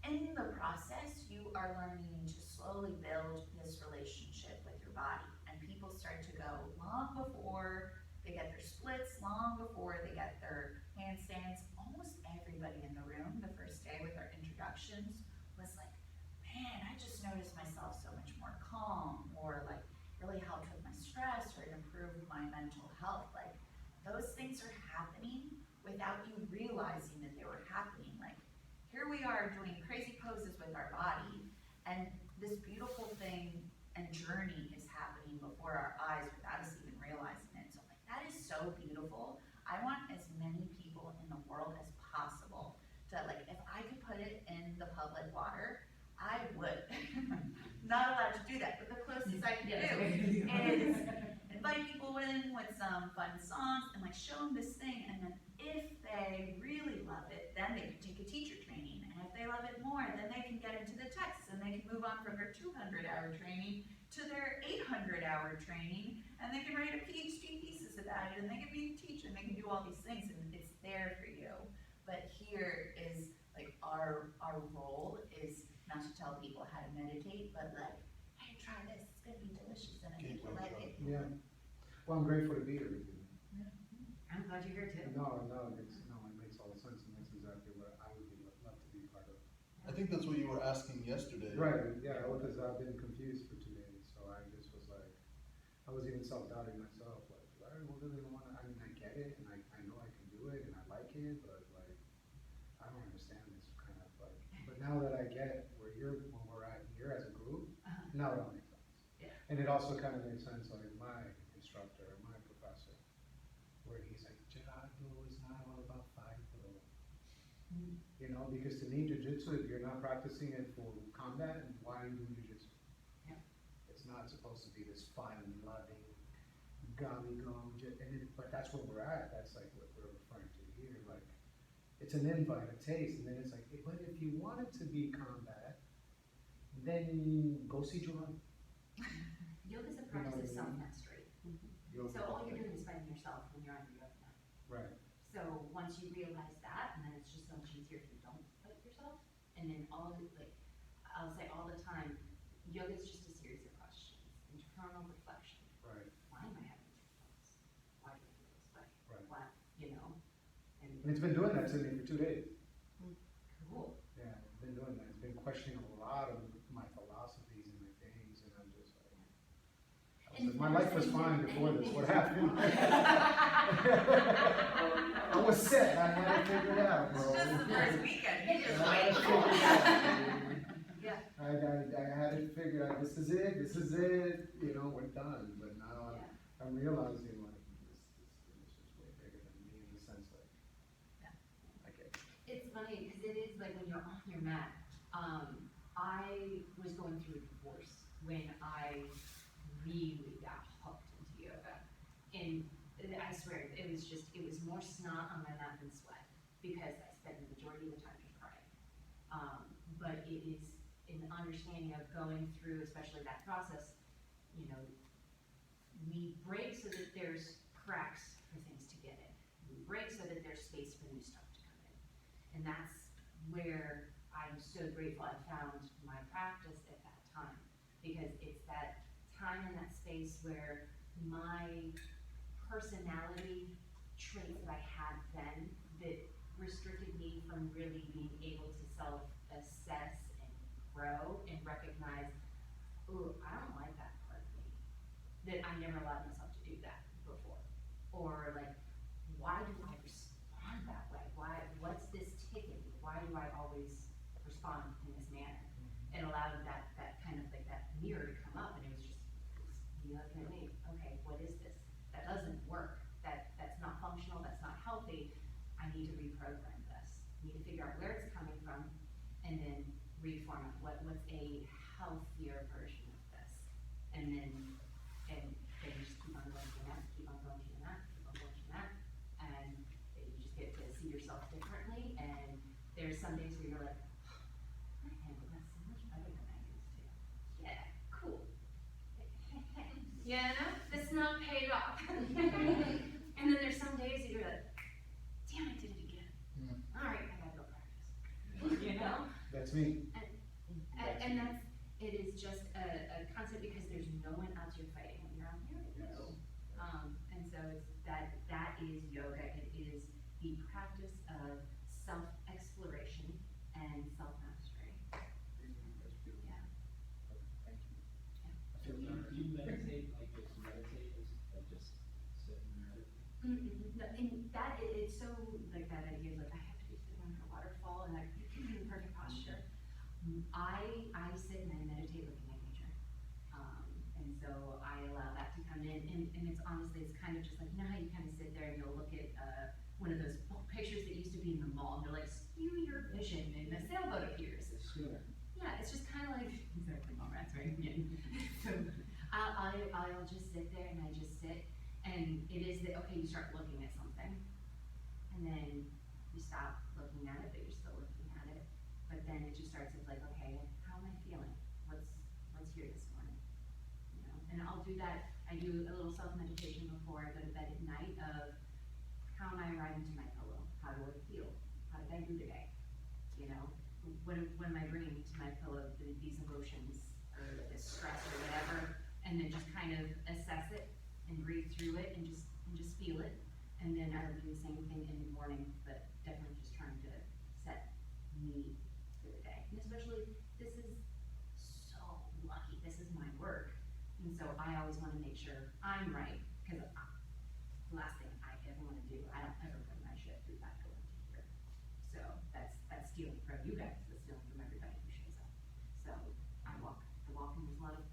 in the process, you are learning to slowly build this relationship with your body. And people start to go long before they get their splits, long before they get their handstands. Almost everybody in the room the first day with our introductions was like, man, I just noticed myself so much more calm, or like really helped with my stress, or it improved my mental health. Like, those things are happening without you realizing that they were happening. Like, here we are doing crazy poses with our body, and this beautiful thing and journey is happening before our eyes without us even realizing it. So like, that is so beautiful. I want as many people in the world as possible to, like, if I could put it in the public water, I would. Not allowed to do that, but the closest I can do is invite people in with some fun songs and like show them this thing, and then if they really love it, then they can take a teacher training, and if they love it more, then they can get into the texts, and they can move on from their 200-hour training to their 800-hour training, and they can write a PhD thesis about it, and they can be a teacher, and they can do all these things, and it's there for you. But here is like our role is not to tell people how to meditate, but like, hey, try this, it's gonna be delicious, and I think you'll like it. Yeah. Well, I'm grateful to be here with you. I'm glad you're here too. No, it makes all the sense, and that's exactly what I would love to be part of. I think that's what you were asking yesterday. Right, yeah, because I've been confused for 2 days, so I just was like, I was even self-doubting myself, like, do I really wanna, I mean, I get it, and I know I can do it, and I like it, but like, I don't understand this kind of like, but now that I get where we're at here as a group, now it all makes sense. Yeah. And it also kind of makes sense, like, my instructor, my professor, where he's like, Gerardo is not all about fight, bro. You know, because to me, jujitsu, if you're not practicing it for combat, why are you doing jujitsu? Yeah. It's not supposed to be this fun, loving, but that's where we're at. That's like what we're referring to here. Like, it's an invite, a taste, and then it's like, but if you want it to be combat, then go see Gerardo. Yoga's a You know practice what I of mean? self-mastery. Yoga So all you're practice. doing is fighting yourself when you're on your yoga mat. Right. So once you realize that, and then it's just so much easier if you don't fight yourself. And then all the, like, I'll say all the time, yoga is just a series of questions, internal reflection. Right. Why am I having these thoughts? Why do I feel this way? Right. Why, you know? And it's been doing that to me for 2 days. Cool. Yeah, it's been doing that. It's been questioning a lot of my philosophies and my things, and I'm just like, my life was fine before this. What happened? I was set. I had it figured out, bro. It's just the first weekend, you just I had it like, figured out. Yeah. I had it figured out. This is it. You know, we're done. But now Yeah. I'm realizing like this is just way bigger than me in the sense like, I get it. It's funny, because it is like when you're on your mat, I was going through a divorce when I really got hooked into yoga. And I swear, it was more snot on my mat than sweat, because I spent the majority of the time just crying. But it is an understanding of going through, especially that process, you know, we break so that there's cracks for things to get in. We break so that there's space for new stuff to come in. And that's where I'm so grateful I found my practice at that time, because it's that time and that space where my personality traits that I had then that restricted me from really being able to self-assess and grow and recognize, ooh, I don't like that part of me, that I never allowed myself to do that before. Or like, why do I respond that way? What's this ticking? Why do I always respond in this manner? And allowed that kind of like that mirror to come up, and it was just, you looking at me, okay, what is this? That doesn't work. That's not functional, that's not healthy. I need to reprogram this. I need to figure out where it's coming from, and then reform it. What's a healthier version of this? And then you just keep on going to that, keep on going to that, keep on going to that, and you just get to see yourself differently, and some days where you're like, I handle that so much better than I used to. Yeah, cool. You know, this not paid off. And then there's some days that you're like, damn, I did it again. All right, I gotta go practice. You know? That's me. And that's, it is just a concept because there's no one else you're fighting when you're on here. Yes. And so it's that is yoga. It is the practice of self-exploration and self-mastery. That's beautiful. Yeah. Thank you. So You meditate, like just meditate, like just sit and meditate? And that, it's so, like that idea of like, I have to be sitting under a waterfall and like, in perfect posture. I sit and I meditate looking at nature. And so I allow that to come in, and it's honestly, it's kind of just like, you know how you kind of sit there and you'll look at, one of those pictures that used to be in the mall, and they're like, skew your vision, and a sailboat appears. Schooner. Yeah, it's just kind of like, exactly, mall rats, right? Yeah. So, I'll just sit there and I just sit, and it is that, okay, you start looking at something, and then you stop looking at it, but you're still looking at it, but then it just starts with like, okay, how am I feeling? What's here this morning? You know, and I'll do that, I do a little self-meditation before I go to bed at night of, how am I arriving to my pillow? How do I feel? How did I do today? You know, what am I bringing to my pillow, these emotions, or this stress or whatever, and then just kind of assess it and breathe through it and just feel it. And then I will do the same thing in the morning, but definitely just trying to set me for the day. And especially, this is so lucky, this is my work. And so I always wanna make sure I'm right, because the last thing I ever wanna do, I don't ever bring my shit through that door into here. So that's stealing from you guys, that's stealing from everybody who shows up. So I walk, and there's a lot of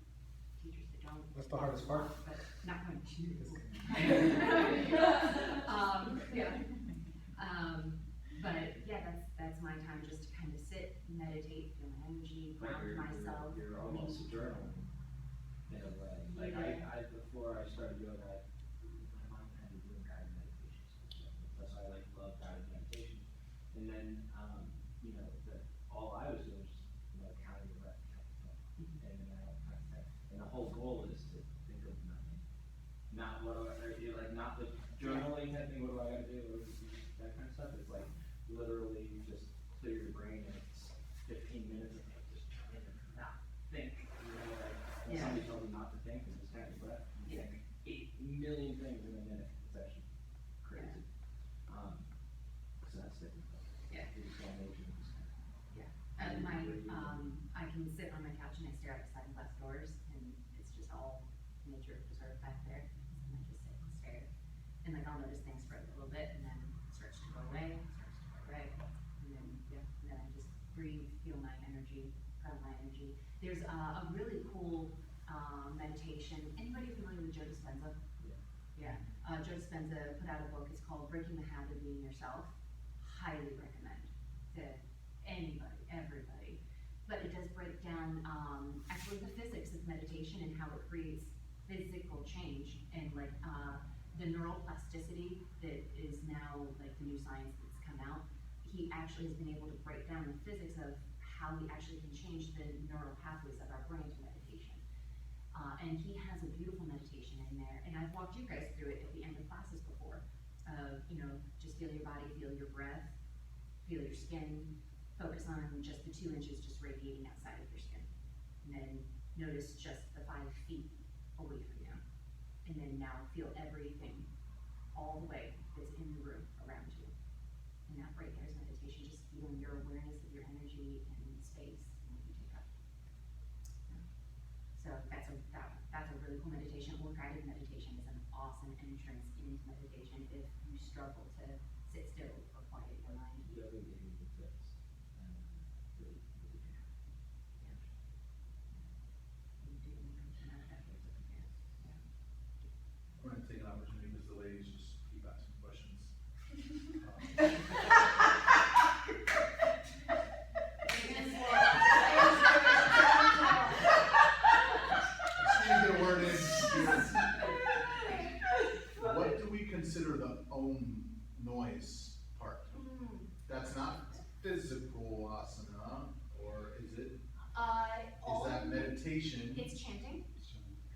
teachers that don't. That's the hardest part. But not going to use. Yeah. But yeah, that's my time just to kind of sit, meditate, feel my energy, ground myself. You're almost a journal in a way. Like I before I started yoga, my mom had to do guided meditations. That's why I love guided meditation. And then, you know, all I was doing was just, you know, counting the breath, and the whole goal is to think of nothing. Not what do I do, like not the journaling type thing, what do I gotta do, or that kind of stuff. It's like literally just clear your brain, and it's 15 minutes of just trying to not think. You know, like when somebody tells you not to think, and just count your breath, you think 8 million things in a minute. It's actually crazy. So that's different. Yeah. It's all nature. And I can sit on my couch and I stare out the sliding glass doors, and it's just all nature preserved back there. And I just sit and stare. And like I'll notice things for a little bit, and then it starts to go away, and then, yeah, and then I just breathe, feel my energy, ground my energy. There's a really cool, meditation. Anybody familiar with Joe Dispenza? Yeah. Joe Dispenza put out a book, it's called Breaking the Habit of Being Yourself. Highly recommend to anybody, everybody. But it does break down, actually the physics of meditation and how it creates physical change, and like, the neuroplasticity that is now like the new science that's come out. He actually has been able to break down the physics of how we actually can change the neural pathways of our brain to meditation. And he has a beautiful meditation in there, and I've walked you guys through it at the end of classes before. You know, just feel your body, feel your breath, feel your skin, focus on just the 2 inches just radiating outside of your skin. And then notice just the 5 feet away from you. And then now feel everything all the way that's in the room around you. And that right there is meditation, just feeling your awareness of your energy and space and what you take up. Yeah. So that's a really cool meditation, or guided meditation is an awesome entrance into meditation if you struggle to sit still or quiet your mind. Yoga gave me the tips. Really, really good. Yeah. You do, you can come out of that place up here. Yeah. I'm gonna take an opportunity because the ladies just keep asking questions. Just need to get a word in. What do we consider the noise part? That's not physical meditation, It's chanting.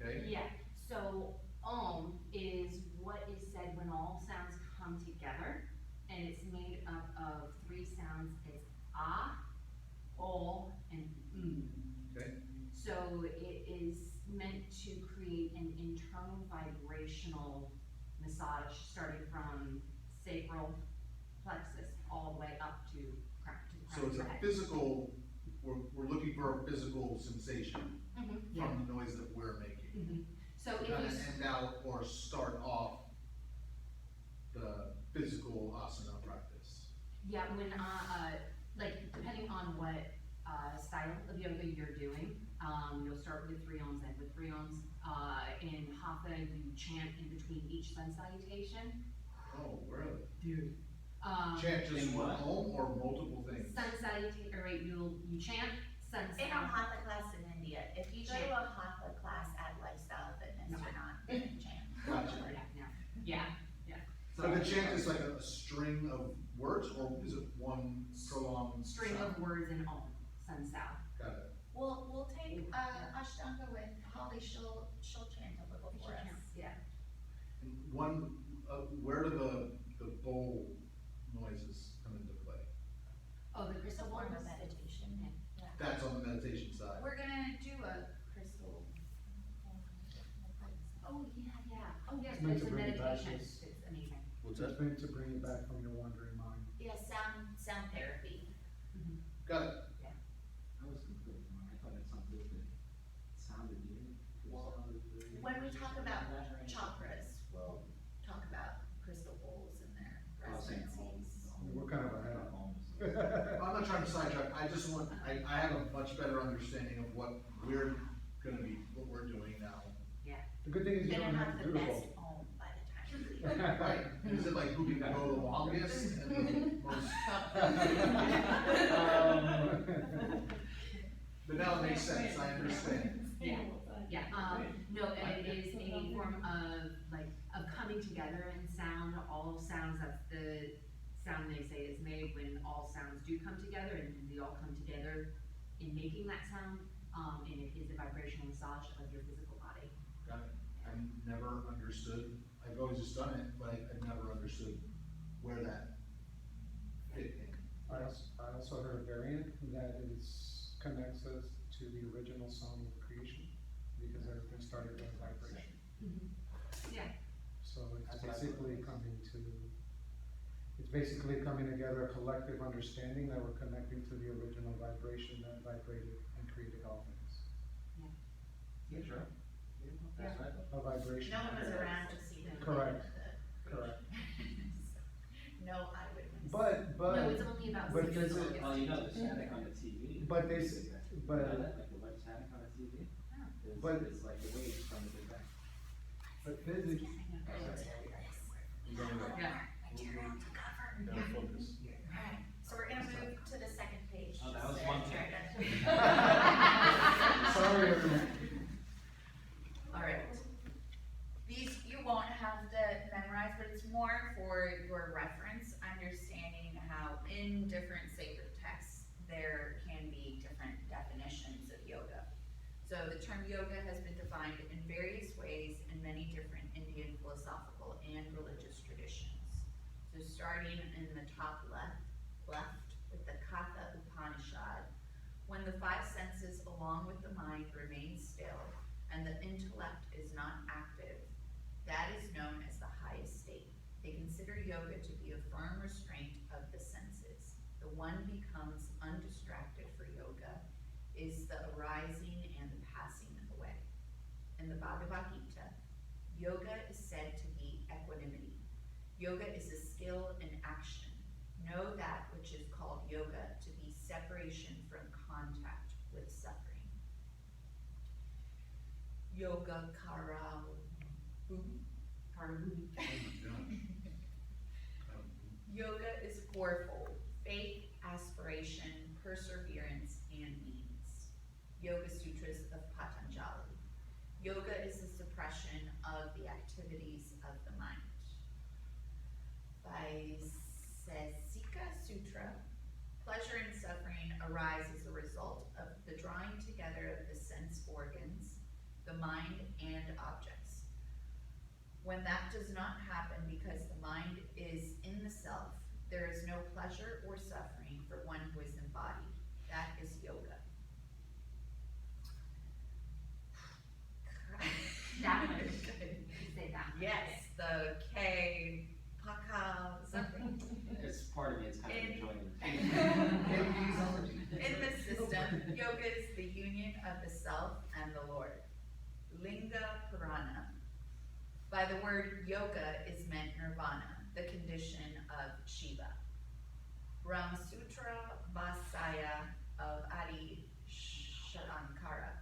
okay? Yeah, so Om is what is said when all sounds come together, and it's made up of three sounds. It's ah, o, and Okay. So it is meant to create an internal vibrational massage, starting from sacral plexus all the way up to crown. So it's a head. physical, we're looking for a physical sensation Yeah. from the noise that we're making. Mhm. So To if kind you of end out or start off the physical asana practice. Yeah, when, like, depending on what, style of yoga you're doing, you'll start with 3 ohms, end with 3 ohms. In Hatha, you chant in between each sun salutation. Oh, really? Dude. Chant just In one what? home or multiple things? Sun salutation, or right, you chant sun In a sal. hatha class in India, if you go to a hatha class at Lifestyle Fitness, No. you're not gonna chant. Gotcha. Yeah. So the chant is like a string of words, or is it one prolonged String sound? of words in Om, sun sal. Got it. We'll take, Ashtanga with Holly, she'll chant a little for us. Yeah. And one, where do the bowl noises come into play? Oh, the It's a crystal form of bowls? meditation. That's on the meditation side. We're gonna do a crystal. Oh, yeah. Oh, yes, It's meant it's to a bring it back, meditation. it's- It's amazing. What's It's meant to bring you back from your wandering mind. Yeah, sound therapy. Got it. I was completely wrong, I thought it sounded weird. Well, when we talk about chakras, we'll talk about crystal bowls and their residencies. We're kind of ahead. I'm not trying to sidetrack, I just want, I have a much better understanding of what we're doing now. The good thing is you Gonna don't have have to the do the best bowl. home by the time we leave. Right, is it like who can go the longest and the most, but now it makes sense, I understand. Yeah, no, and it is a form of, like, of coming together in sound. All sounds, that's the sound they say is made when all sounds do come together, and we all come together in making that sound, and it is a vibrational massage of your physical body. Got it. I've never understood, I've always just done it, but I've never understood where that fit in. I also heard a variant that connects us to the original song of creation, because everything started with vibration. Yeah. So it's basically coming together, a collective understanding that we're connecting to the original vibration that vibrated and created all things. Yeah, sure. That's right. A vibration. No one was around to see them. Correct. Correct. No eyewitness. But, No, it's only about. but 6 does it- minutes. Oh, you know the static on the TV? But they s- You but- know that, like the web static on the TV? But- It's like the waves from the Big Bang. but physics, Yeah. Gotta focus. Alright, so we're gonna move to the second page. Oh, that was just one to try thing. to- sorry everyone. Alright. These, you won't have to memorize, but it's more for your reference, understanding how in different sacred texts, there can be different definitions of yoga. So the term yoga has been defined in various ways in many different Indian philosophical and religious traditions. So starting in the top left with the Katha Upanishad, when the 5 senses along with the mind remain still and the intellect is not active, that is known as the highest state. They consider yoga to be a firm restraint of the senses. The one becomes undistracted for yoga is the arising and the passing away. In the Bhagavad Gita, yoga is said to be equanimity. Yoga is a skill in action. Know that which is called yoga to be separation from contact with suffering. Yoga Karabhu. Yoga is fourfold: faith, aspiration, perseverance, and means. Yoga Sutras of Patanjali. Yoga is the suppression of the activities of the mind. Vaisesika Sutra, pleasure and suffering arise as a result of the drawing together of the sense organs the mind and objects. When that does not happen because the mind is in the self, there is no pleasure or suffering for one who is embodied. That is yoga. That one, you say that one. Yes, the K, Paka, something. It's part of me, it's kind of enjoying it. In the system, yoga is the union of the self and the Lord. Linga Purana. By the word yoga is meant nirvana, the condition of Shiva. Brahma Sutra Vasaya of Adi Shankara.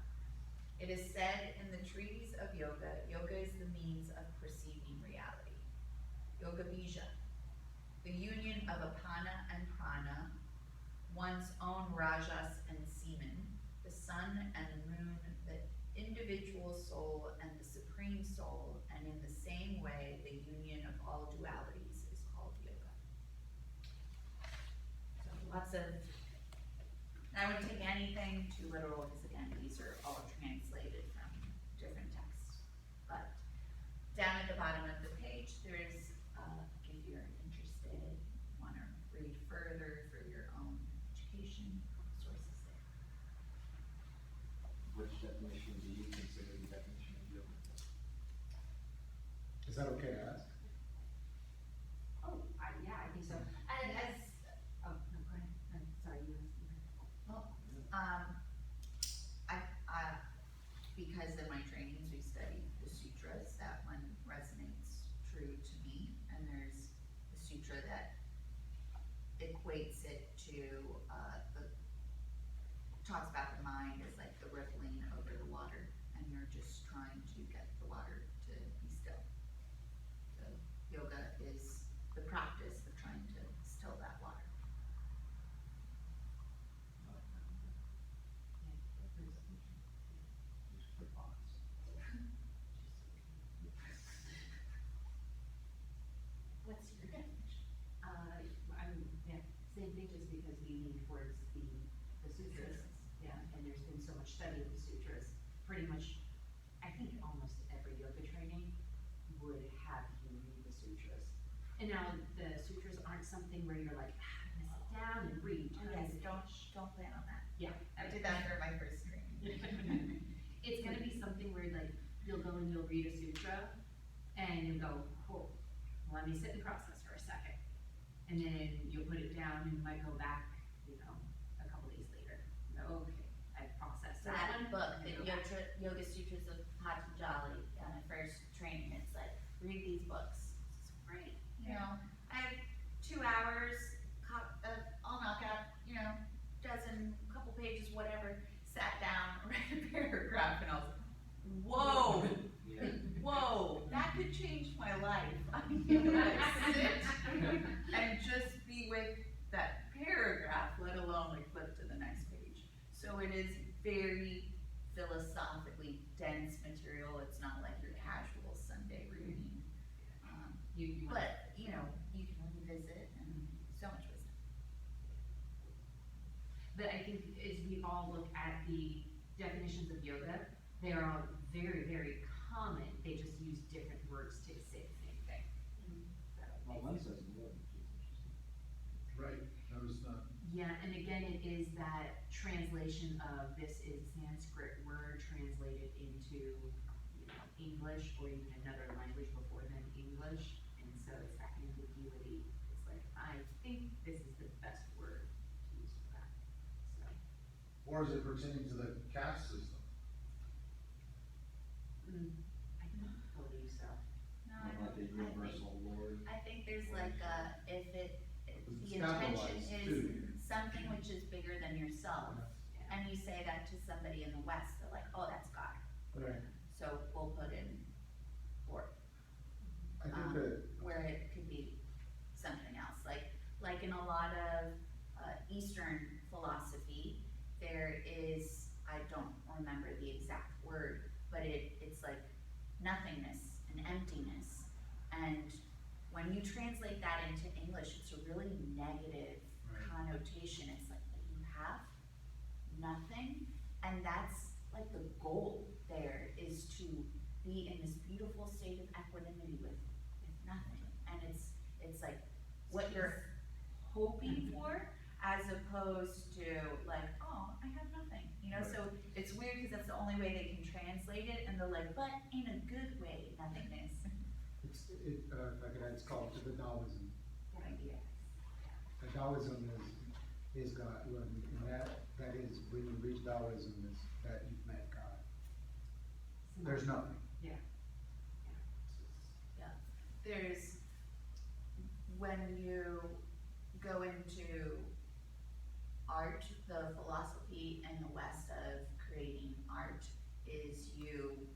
It is said in the treatise of yoga, yoga is the means of perceiving reality. Yoga Bija, the union of apana and prana, one's own rajas and semen, the sun and the moon, the individual soul and the supreme soul, and in the same way, the union of all dualities is called yoga. So lots of, I would take anything too literal, because again, these are all translated from different texts. But down at the bottom of the page, there's, if you're interested, want to read further for your own education, sources there. Which definition do you consider the definition of yoga? Is that okay to ask? Oh, yeah, I think so. And as, Oh, no, go ahead. I'm sorry, you were. Because in my trainings we study the sutras, that one resonates true to me, and there's the sutra that equates it to, talks about the mind as like the rippling over the water, and you're just trying to get the water to be still. So yoga is the practice of trying to still that water. What's your definition? Yeah, same thing, just because we lean towards the sutras. Yeah, and there's been so much study of the sutras. Pretty much, I think almost every yoga training would have you read the sutras. And now the sutras aren't something where you're like, I'm gonna sit down and read. Oh, yes, don't plan on that. Yeah. I did that for my first training. It's gonna be something where like, you'll go and you'll read a sutra, and you'll go, cool, let me sit and process for a second. And then you'll put it down, and you might go back, a couple days later, you go, okay, I've processed so that that one. book, the and go back. Yoga Sutras of Patanjali, on my first training, it's like, read these books. It's great. You know, I have 2 hours, I'll knock out, dozen, couple pages, whatever, sat down, read a paragraph, and I was like, whoa, Yeah. whoa, that could change my life. I mean, I sit and just be with that paragraph, let alone like flip to the next page. So it is very philosophically dense material. It's not like your casual Sunday reading. You But, you can revisit and so much wisdom. But I think as we all look at the definitions of yoga, they are all very, very common. They just use different words to say the same thing. So, Well, one says more, which is interesting. Right, that was not, yeah, and again, it is that translation of this is Sanskrit word translated into, English or even another language before then English. And so it's that ambiguity. It's like, I think this is the best word to use for that. So, or is it pertaining to the caste system? I don't believe so. No, I Like the don't, universal Lord. I think there's like if It's the intention capitalized is too. something which is bigger than yourself, and you say that to somebody in the West, they're like, oh, that's God. Right. So we'll put in Lord, I think that, where it could be something else. Like in a lot of Eastern philosophy, there is, I don't remember the exact word, but it's like nothingness and emptiness. And when you translate that into English, it's a really negative connotation. It's like you have nothing, and that's like the goal there is to be in this beautiful state of equanimity with nothing. And it's like what you're hoping for, as opposed to like, oh, I have nothing, you know? So it's weird because that's the only way they can translate it, and they're like, but in a good way, nothingness. If I could add, it's called the Taoism. Yeah. The Taoism is God, and that is, when you reach Taoism, is that you've met God. There's nothing. There's, when you go into art, the philosophy in the West of creating art is you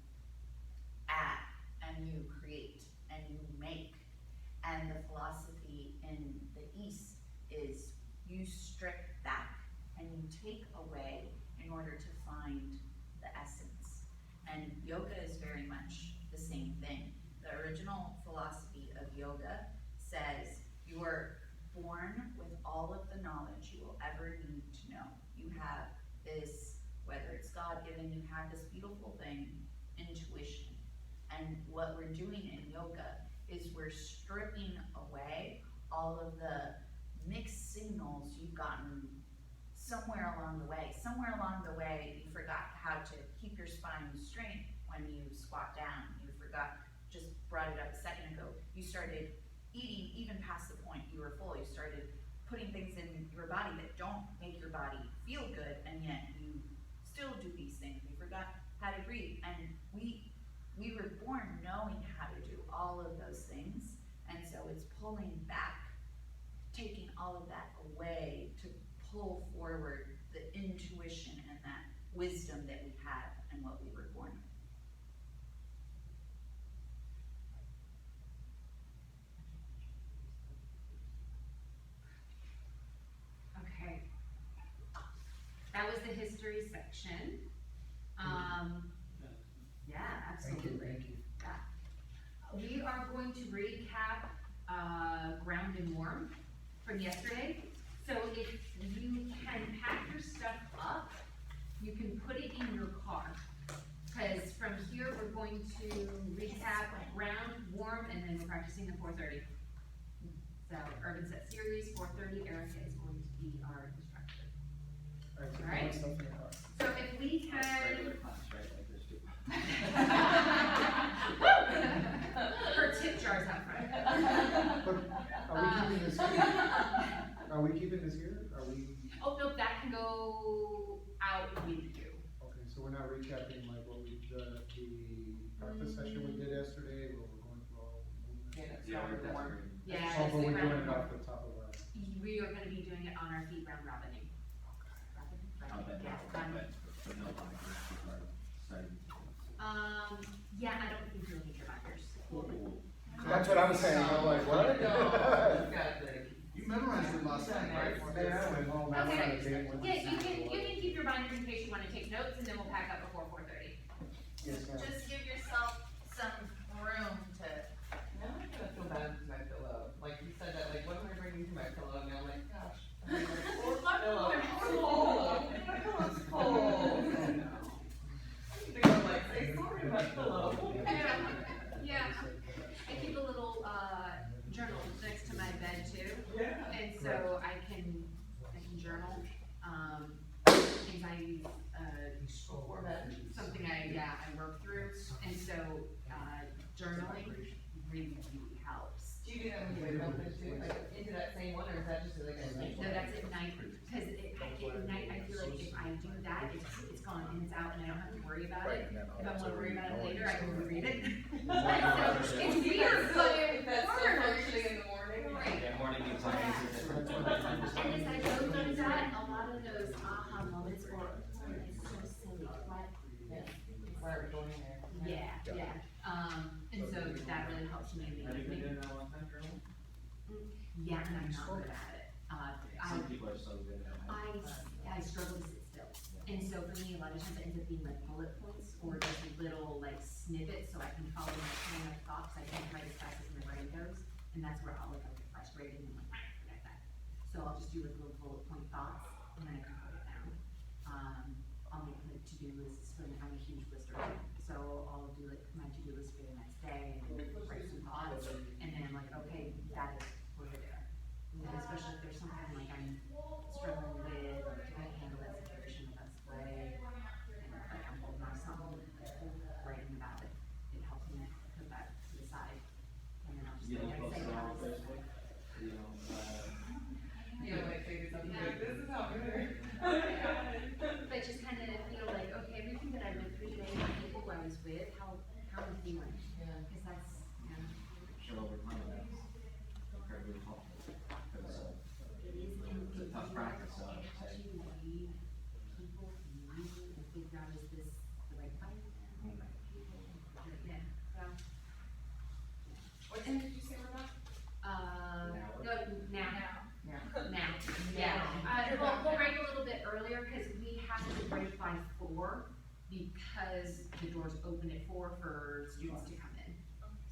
add and you create and you make. And the philosophy in the East is you strip back and you take away in order to find the essence. And yoga is very much the same thing. The original philosophy of yoga says you are born with all of the knowledge you will ever need to know. You have this, whether it's God-given, you have this beautiful thing, intuition. And what we're doing in yoga is we're stripping away all of the mixed signals you've gotten somewhere along the way. Somewhere along the way, you forgot how to keep your spine straight when you squat down. You forgot, just brought it up a second ago, you started eating even past the point you were full. You started putting things in your body that don't make your body feel good, and yet you still do these things. We forgot how to breathe, and we were born knowing how to do all of those things, and so it's pulling back, taking all of that away to pull forward the intuition and that wisdom that we have and what we were born with. Okay. That was the history section. Yeah, absolutely. Thank you. We are going to recap Ground and Warm from yesterday. So if you can pack your stuff up, you can put it in your car. Because from here, we're going to recap Ground, Warm, and then we're practicing the 4:30. So Urban Set Series, 4:30, Erica is going to be our instructor. All right. So if we can. Regular class, right, like this too. Her tip jars out front. Are we keeping this here? Are we, Oh, no, that can go out with you. okay, so we're not recapping like what we, the practice session we did yesterday, where we're going through all the movements? Yeah, we're definitely. Yeah. Oh, but we're round doing it robin. off the top of our. We are gonna be doing it on our feet round robining. I'll bet, Yes, I'll bet, but no, like, this is our study. Yeah, I don't think you'll need your binders. That's what I was saying, I'm like, what? You memorized it last night, right? Okay. Yeah, you can keep your binders in case you wanna take notes, and then we'll pack up before 4:30. Yes, ma'am. Just give yourself some room to. Now I kind of feel bad with my pillow. Like you said that, like, what am I bringing to my pillow? And I'm like, gosh. I'm like, oh, my pillow. My pillow's cold. I need to go like say sorry to my pillow. Yeah, I keep a little, journal next to my bed too. Yeah. And so I can journal, anxiety, Before bed. something I work through, and so, journaling really helps. Do you do that when you wake up then too? Like into that same one, or is that just like a sleep? No, that's at night, because at night, I feel like if I do that, it's gone and it's out, and I don't have to worry about it. If I wanna worry about it later, I can reread it. So, it's weird, but it That's still works. functioning in the morning. Right. Yeah, morning anxiety is different. And as I go through that, a lot of those aha moments were, oh, it's so silly, what? Why are we going there? Yeah. And so that really helps me. Have you been doing that a long time, journal? Yeah, and I'm not good at it. Some people are so good at it. I struggle to sit still. And so for me, a lot of times it ends up being like bullet points or just little like snippets so I can follow my train of thoughts. I can't write as fast as my brain goes. And that's where I'll get frustrated and I'm like, forget that. So I'll just do like little bullet point thoughts and then I can put it down. I'll make like to-do to-do lists for the, I'm a huge lister, so I'll do like my to-do list for the next day and write some thoughts, and then I'm like, okay, that is, we're there. And especially if there's something like I'm struggling with, or do I handle that situation the best way, and like I'm holding on to something, like writing about it, it helps me put that to the side, and then I'll just You like, know, I say, post it how on this. Facebook, you know, You know, like, figure something like, this is how good. But just kind of feel like, okay, everything that I went through today, the people who I was with, how I'm feeling, Yeah. because that's, you know, sure over time that's incredibly helpful, because it is, and it's a tough practice, so I would how say. to lead people and you and figure out, is this the right environment, the right people, yeah, so. What time did you say we're about? No, now, Now. yeah, we'll break a little bit earlier, cause we have to break by 4, because the doors open at 4 for students to come in.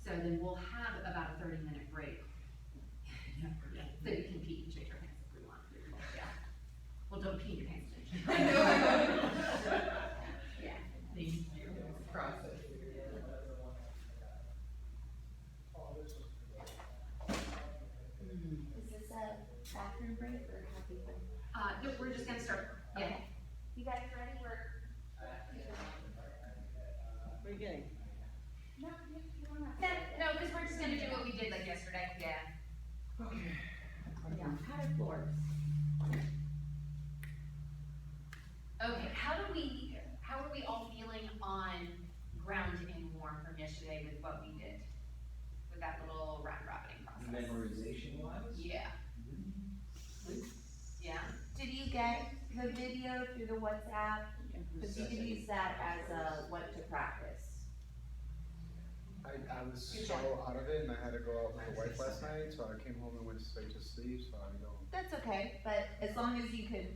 So then we'll have about a 30-minute break. So you can pee and shake your hands if we want to, yeah. Well, don't pee in your hands. Yeah, thank you. Process. Is this a bathroom break or happy break? No, we're just gonna start, yeah. Okay. You guys ready? We're getting. No, you don't have to. No, cause we're just gonna do what we did like yesterday, yeah. Okay. Yeah, padded floors. Okay, how are we all feeling on ground and warm from yesterday with what we did? With that little round robining process? Memorization wise? Yeah. Yeah? Did you get the video through the WhatsApp? Cause you can use that as a what to practice. I was Good so job. out of it, and I had to go out with the wife last night, so I came home and went straight to sleep, so I don't. That's okay, but as long as you could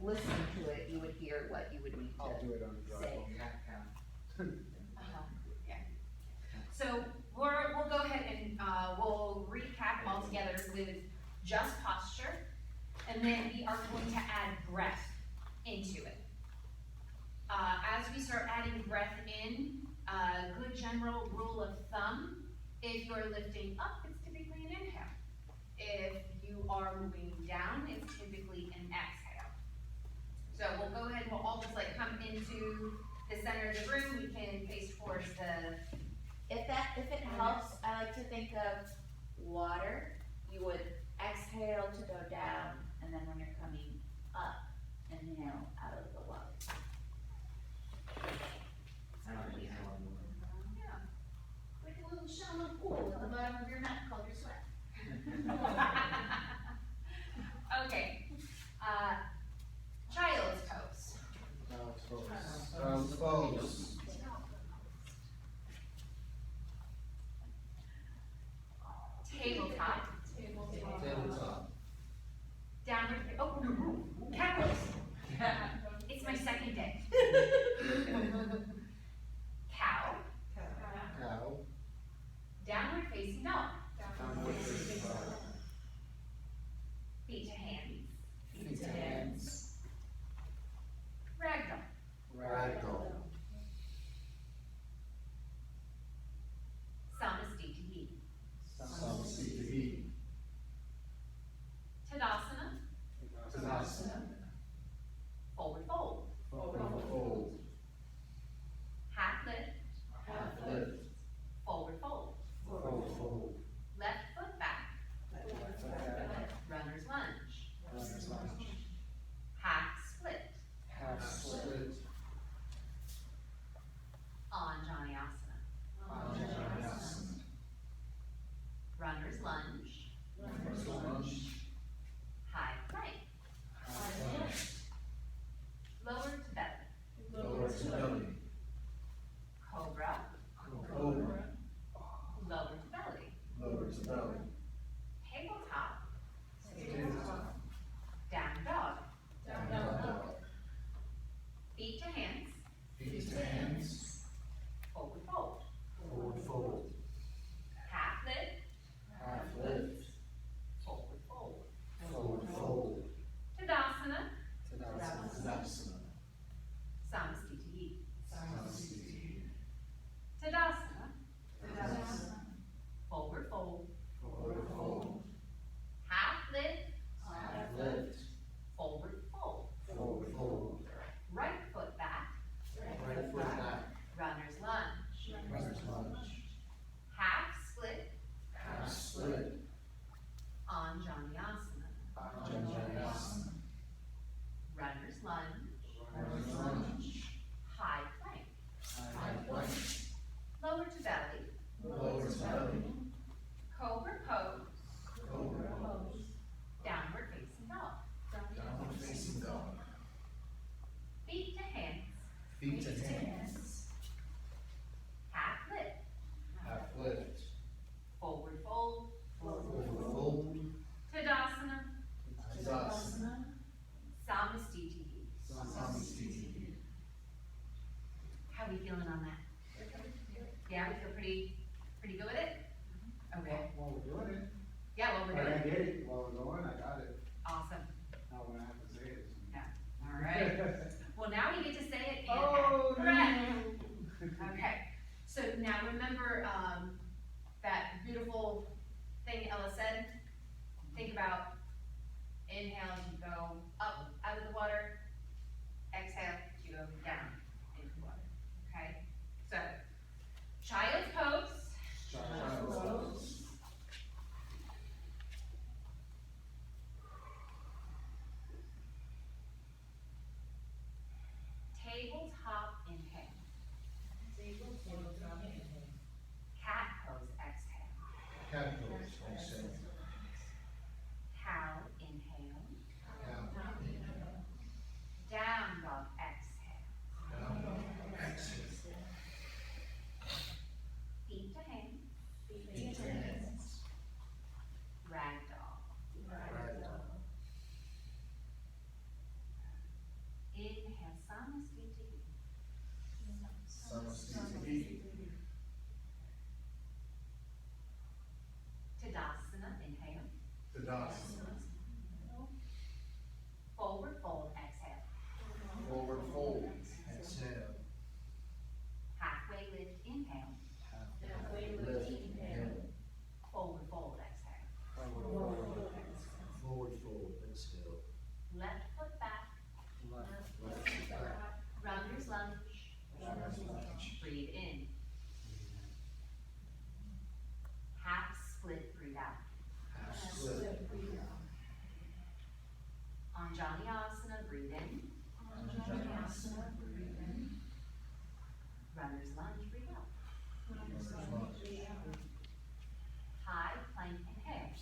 listen to it, you would hear what you would need I'll to. do it on the drive Say. home. Yeah. So we'll go ahead and, we'll recap all together with just posture, and then we are going to add breath into it. As we start adding breath in, good general rule of thumb, if you're lifting up, it's typically an inhale. If you are moving down, it's typically an exhale. So we'll go ahead and we'll all just like come into the center of the room, we can face towards the, If it helps, I like to think of water, you would exhale to go down, and then when you're coming up, inhale out of the lungs. I don't really have one more. Yeah. Like a little shallow pool at the bottom of your neck called your sweat. okay. Child's pose. Pose. Tabletop. Tabletop. lunge, high plank, lower to belly, cobra pose, downward facing dog, feet to hands, half lift, forward fold, Tadasana, Samastiti. How are we feeling on that? Yeah, we feel pretty good with it? Okay, While we're doing it, yeah, well, we're I doing get it. it, while we're going, I got it, Awesome, now when I have to say it. all right. Well, now we get to say it and Oh, have breath. no. Okay, so now remember, that beautiful thing Ella said? Think about inhale as you go up out of the water, exhale as you go down into the water, okay? So, child's pose. Tabletop inhale. Cat pose exhale. Cow inhale. Down dog exhale. Feet to hands. Rag doll. Inhale, Samastiti. Tadasana, inhale. Forward fold, exhale. Halfway lift, inhale. Forward fold, exhale. Left foot back. Runner's lunge. Breathe in. Half split, breathe out. Anjali Asana, breathe in. Runner's lunge, breathe out. High plank, inhale.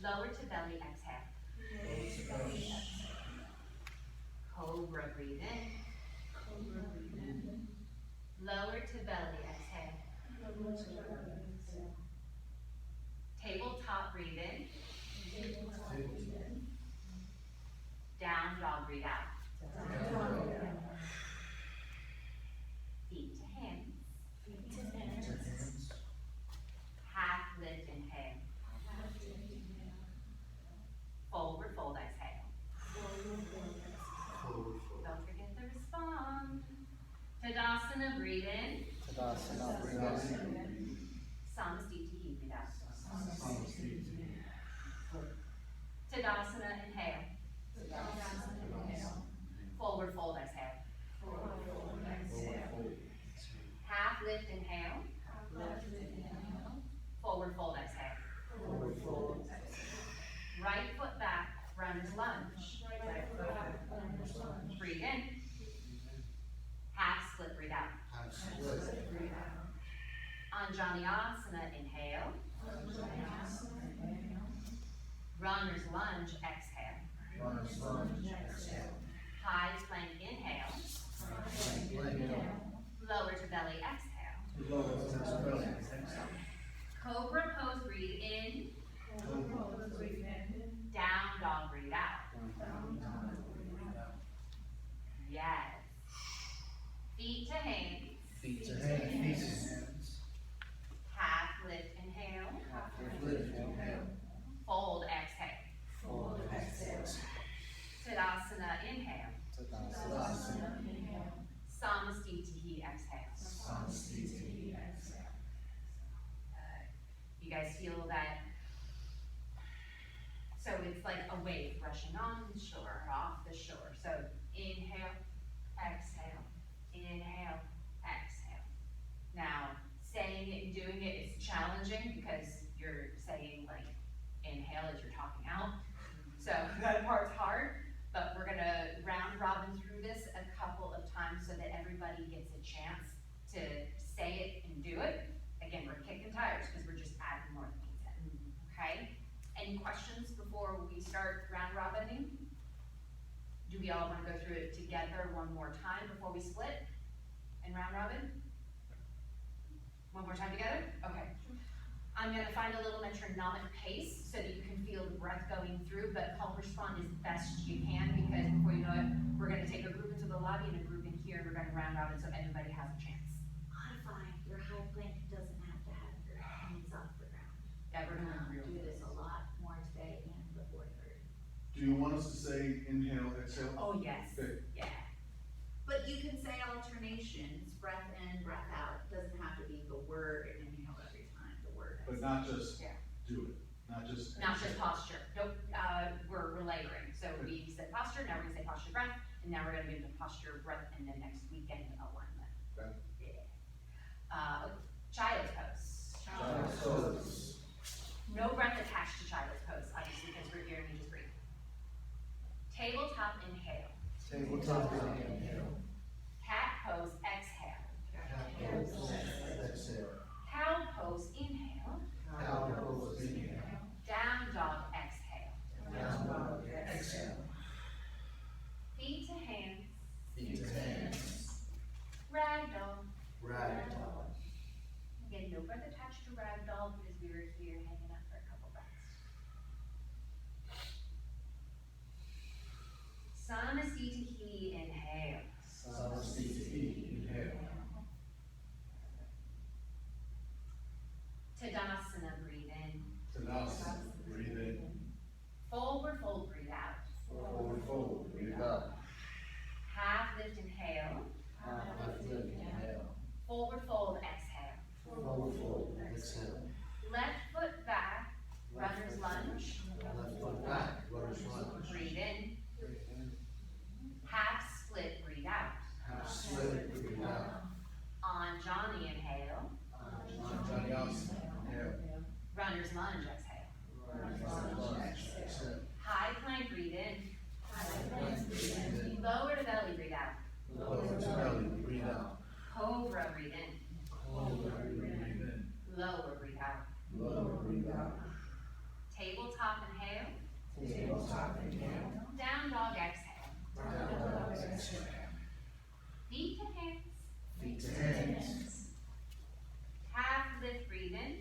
Lower to belly, exhale. Cobra, breathe in. Lower to belly, exhale. Tabletop, breathe in. Down dog, breathe out. Feet to hands. Half lift, inhale. Forward fold, exhale. Don't forget to respond. Tadasana, breathe in. Samastiti, breathe out. Tadasana, inhale. Forward fold, exhale. Half lift, inhale. Forward fold, exhale. Right foot back, runner's lunge. Breathe in. Half split, breathe out. Anjali Asana, inhale. Runner's lunge, exhale. High plank, inhale. Lower to belly, exhale. Cobra pose, breathe in. Down dog, breathe out. Yes. Feet to hands. Half lift, inhale. Fold, exhale. Tadasana, inhale. Samastiti, exhale. You guys feel that? So it's like a wave rushing on the shore, off the shore. So inhale, exhale, inhale, exhale. Now, saying it and doing it is challenging because you're saying like inhale as you're talking out. So that part's hard. do we all wanna go through it together one more time before we split? And round robin? One more time together? Okay. I'm gonna find a little metronomic pace so that you can feel the breath going through, but help respond as best you can, because before you know it, we're gonna take a group into the lobby and a group in here, and we're gonna round robin so everybody has a chance. Modify, your high plank doesn't have to have your hands off the ground. Yeah, we're gonna Do this a lot more today and before third. Do you want us to say inhale, exhale? Oh, yes, Okay. yeah. But you can say alternations, breath in, breath out, doesn't have to be the word inhale every time, the word. But not just Yeah. do it, not just. Not just posture, nope, we're layering, so we said posture, now we're gonna say posture, breath, and now we're gonna get into posture, breath, and then next weekend alignment. Okay. Yeah. Child's pose. Child's pose. No breath attached to child's pose, obviously, because we're here and you just breathe. Tabletop inhale. Tabletop inhale. Cat pose exhale. Cat pose exhale. Cow pose inhale. Cow pose inhale. Down dog exhale. Down dog exhale. Feet to hands. Feet to hands. Ragdoll. Ragdoll. Again, no breath attached to ragdoll because we were here hanging out for a couple breaths. Samasthiti inhale. Samasthiti inhale. Tadasana breathe in. Tadasana, breathe in. Forward fold breathe out. Forward fold, breathe out. Half lift inhale. Half lift inhale. Forward fold exhale. Forward fold exhale. Left foot back. Runner's lunge. Left foot back, runner's lunge. Breathe in. Half split breathe out. Half split, breathe out. On Johnny inhale. Janyasana, inhale. Runner's lunge exhale. Runner's lunge, exhale. High plank breathe in. Breathe in. Lower to belly breathe out. Lower to belly, breathe out. Cobra breathe in. Cobra, breathe in. Lower breathe out. Lower, breathe out. Tabletop inhale. Tabletop inhale. Down dog exhale. Down dog exhale. Feet to hands. Feet to hands. Half lift breathe in.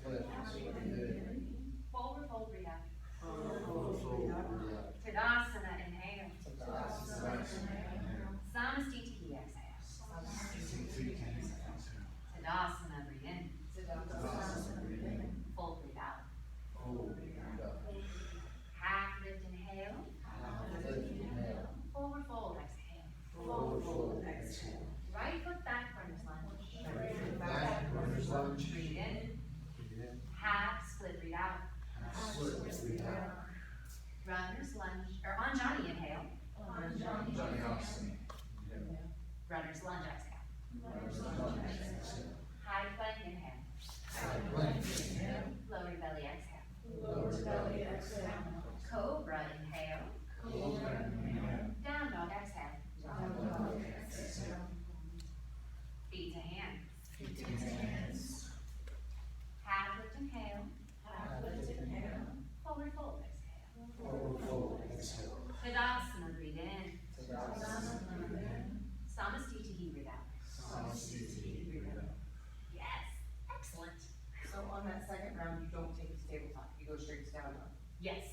Lift, breathe in. Forward fold breathe out. Forward fold, breathe out. Tadasana inhale. Tadasana inhale. Samastiti exhale. Tadasana breathe in. Tadasana breathe in. Fold breathe out. Fold, breathe out. Half lift inhale. Half lift inhale. Forward fold exhale. Forward fold exhale. Right foot back runner's lunge. Right foot back, runner's lunge. Breathe in. Breathe in. Half split breathe out. Half split, breathe out. Runner's lunge, or on Johnny inhale. Janyasana, inhale. Runner's lunge exhale. Runner's lunge exhale. High plank inhale. High plank inhale. Lower belly exhale. Lower belly exhale. Cobra inhale. Cobra inhale. Down dog exhale. Down dog exhale. Feet to hands. Feet to hands. Half lift inhale. Half lift inhale. Forward fold exhale. Forward fold exhale. Tadasana breathe in. Tadasana breathe in. Samastiti breathe out. Samasthiti breathe out. Yes, excellent. So on that second round, you don't take the tabletop, you go straight to down dog. Yes,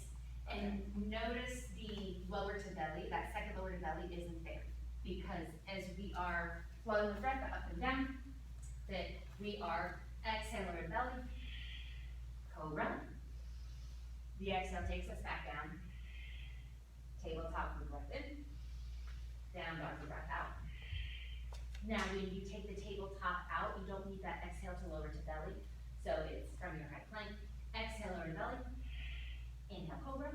and notice the lower to belly, that second lower to belly isn't there. Because as we are flowing the breath up and down, that we are exhale lower to belly, cobra. The exhale takes us back down. Tabletop with breath in, down dog with breath out. Now, when you take the tabletop out, you don't need that exhale to lower to belly. So it's from your high plank, exhale lower to belly, inhale cobra,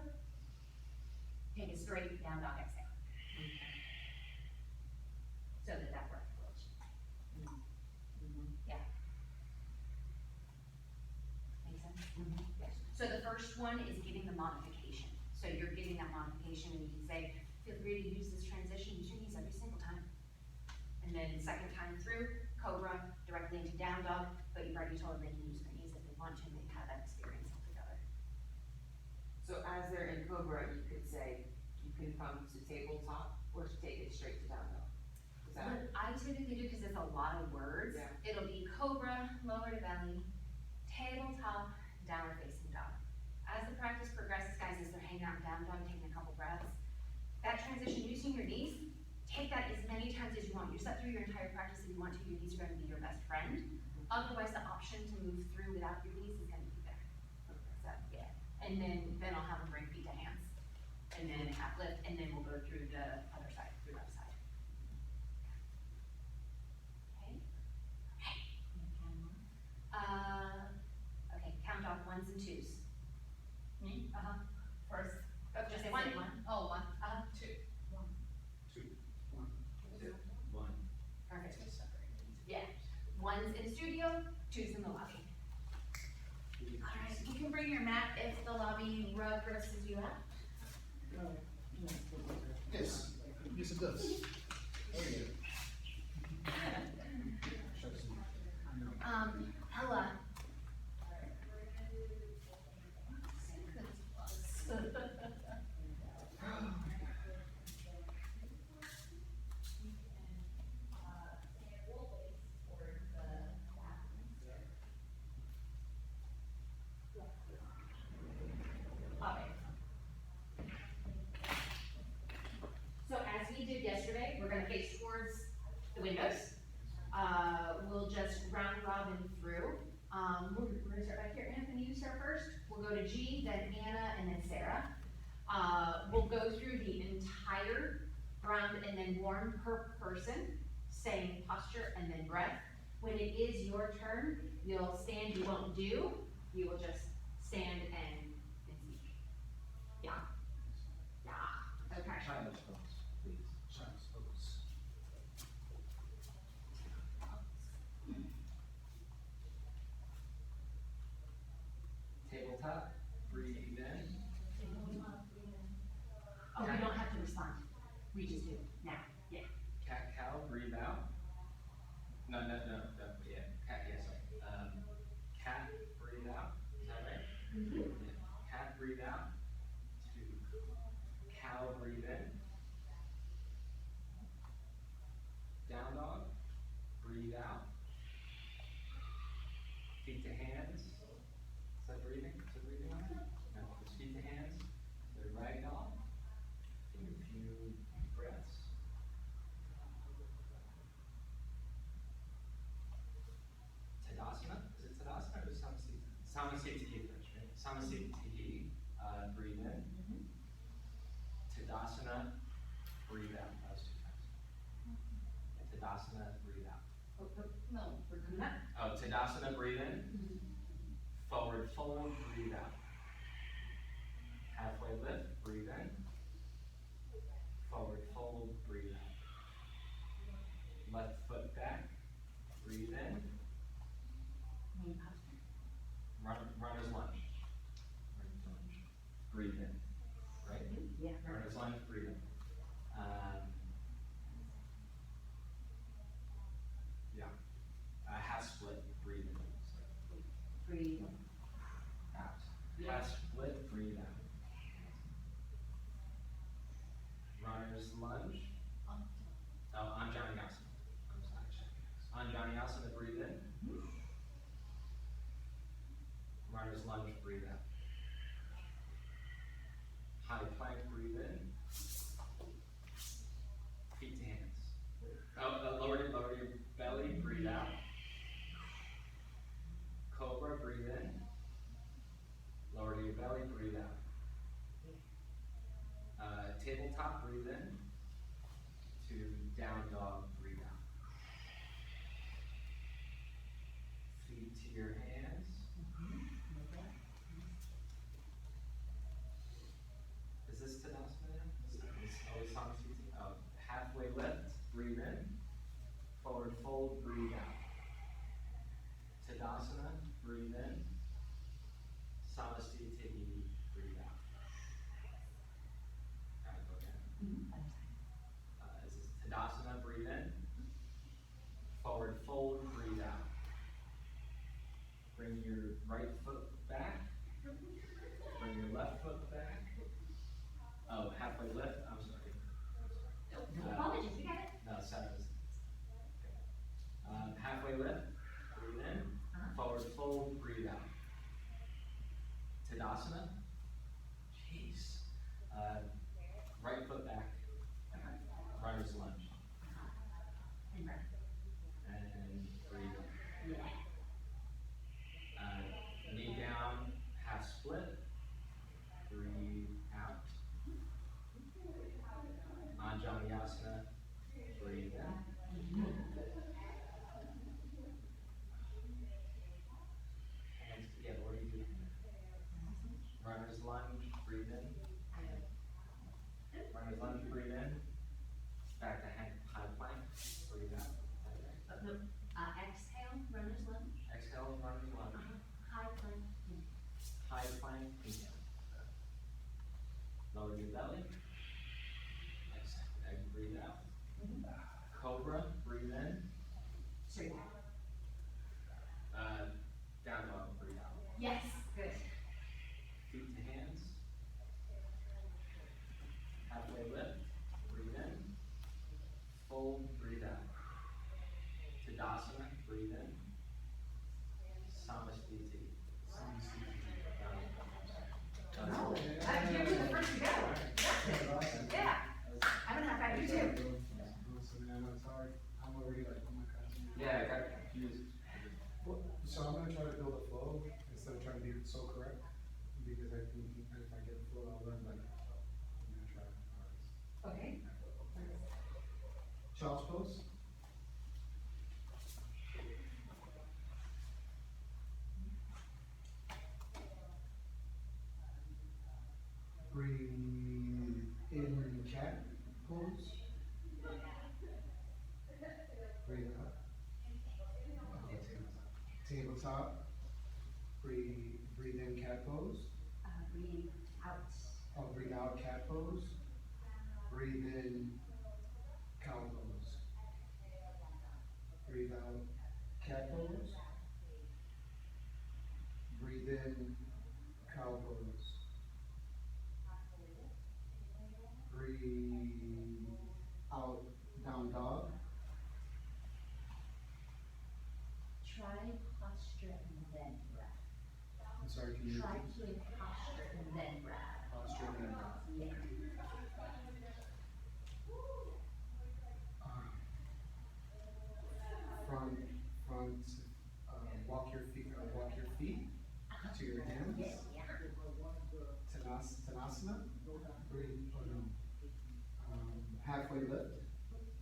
take a straight down dog exhale. So that breath flows. Yeah. Make sense? Yes. So the first one is giving the modification. So you're giving that modification and you can say, feel free to use this transition, use your knees every single time. And then second time through, cobra, directly into down dog, but you've already told them they can use their knees if they want to, and they've had that experience altogether. So as they're in Cobra, you could say, you can come to tabletop or take it straight to down dog? Is that? What I typically do, cause it's a lot of words, Yeah. it'll be cobra, lower to belly, tabletop, downward facing dog. As the practice progresses, guys, as they're hanging out in down dog, taking a couple breaths, that transition using your knees, take that as many times as you want. Use that through your entire practice if you want to. Your knees are gonna be your best friend. Otherwise, the option to move through without your knees is gonna be there. So, yeah. And then I'll have them bring feet to hands. And then half lift, and then we'll go through the other side, through left side. Okay? Okay, count off ones and twos. Me? Uh-huh. First. Just say one. Oh, one. Two. One. Perfect. Yeah. Ones in studio, twos in the lobby. Alright, you can bring your mat if the lobby rug grosses you out. Yes, yes it does. Hella. So as we did yesterday, we're gonna face towards the windows. We'll just round robin through. We're gonna start back here. Anthony, you start first. We'll go to G, then Anna, and then Sarah. We'll go through the entire round and then warm per person, same posture and then breath. When it is your turn, you'll stand, you won't do, you will just stand and speak. Yeah. Yeah, okay. Child's pose, please. Child's pose. Tabletop, breathe in. Oh, we don't have to respond. We just do, now, yeah. Cat cow, breathe out. No, yeah, cat, yeah, sorry. Cat, breathe out, is that right? Yeah. Cat, breathe out. Two. Cow, breathe in. Down dog, breathe out. Feet to hands. Is that breathing? Is that breathing on it? No, it's feet to hands. The ragdoll. Take a few breaths. Tadasana, is it Tadasana or Samasthiti? Samasthiti first, right? Samasthiti, breathe in. Tadasana, breathe out. That was 2 times. Tadasana, breathe out. No, we're doing that. Oh, Tadasana, breathe in. Forward fold, breathe out. Halfway lift, breathe in. Forward fold, breathe out. Left foot back, breathe in. Main posture. Runner's lunge. Runner's lunge. Breathe in. Right? Yeah. Runner's lunge, breathe in. Yeah. Half split, breathe in. Breathe. Out. Half split, breathe out. Runner's lunge. Oh, Anjaneyasana. I'm sorry. Anjaneyasana, breathe in. Runner's lunge, breathe out. High plank, breathe in. Feet to hands. Lower your belly, breathe out. Cobra, breathe in. Lower to your belly, breathe out. Tabletop, breathe in. To down dog, breathe out. Feet to your hands. Is this Tadasana now? Is always Samasthiti? Oh, halfway lift, breathe in. Forward fold, breathe out. Tadasana, breathe in. Samasthiti, breathe out. Alright, go again. This is Tadasana, breathe in. Forward fold, breathe out. Bring your right foot back. Bring your left foot back. Oh, halfway lift, I'm cobra, breathe in. So, Down dog, breathe out. yes, good. Feet to hands. Halfway lift, breathe in. Fold, breathe out. Tadasana, breathe in. Samasthiti. No, you're the first to go. That's it. Yeah. I'm gonna have five, you too. Listen, man, I'm sorry, I'm already like, oh my God. Yeah, I got confused. So I'm gonna try to build a flow instead of trying to be so correct, because I think if I get a flow, I'll learn better. I'm gonna try. Alright. Okay. Child's pose. Breathe in cat pose. Breathe out. Tabletop. Breathe in cat pose. Breathe out. Oh, breathe out cat pose. Breathe in cow pose. Breathe out cat pose. Breathe in cow pose. Breathe out down dog. Try posture and then breath. I'm sorry, can you Try repeat? doing posture and then breath. Posture and then breath. Yeah. Walk your feet to your hands. Yeah. Tanasana. Breathe, oh no. Halfway lift.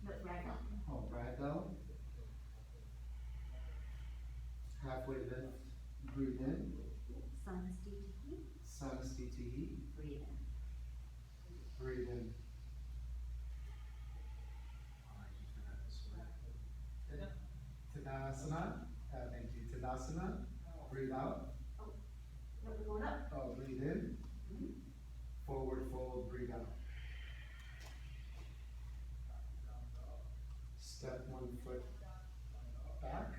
Ragdoll. Oh, ragdoll. Halfway lift. Breathe in. Samastiti. Samastiti. Breathe in. Breathe in. Oh, I just forgot this word. Tadasana. Thank you. Tadasana. Breathe out. No, we're going up. Oh, breathe in. Forward fold. Breathe out. Step 1 foot back.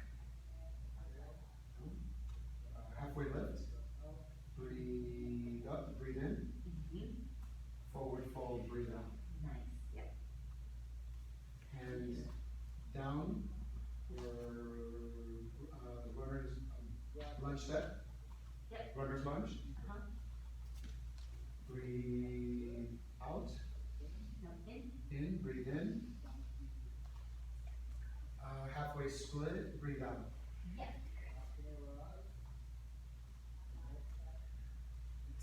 Halfway lift. Breathe up. Breathe in. Forward fold. Breathe out. Nice. Yep. Hands down for runner's lunge step. Yep. Runner's lunge. Uh-huh. Breathe out. No, in. In. Breathe in. Halfway split. Breathe out. Yep.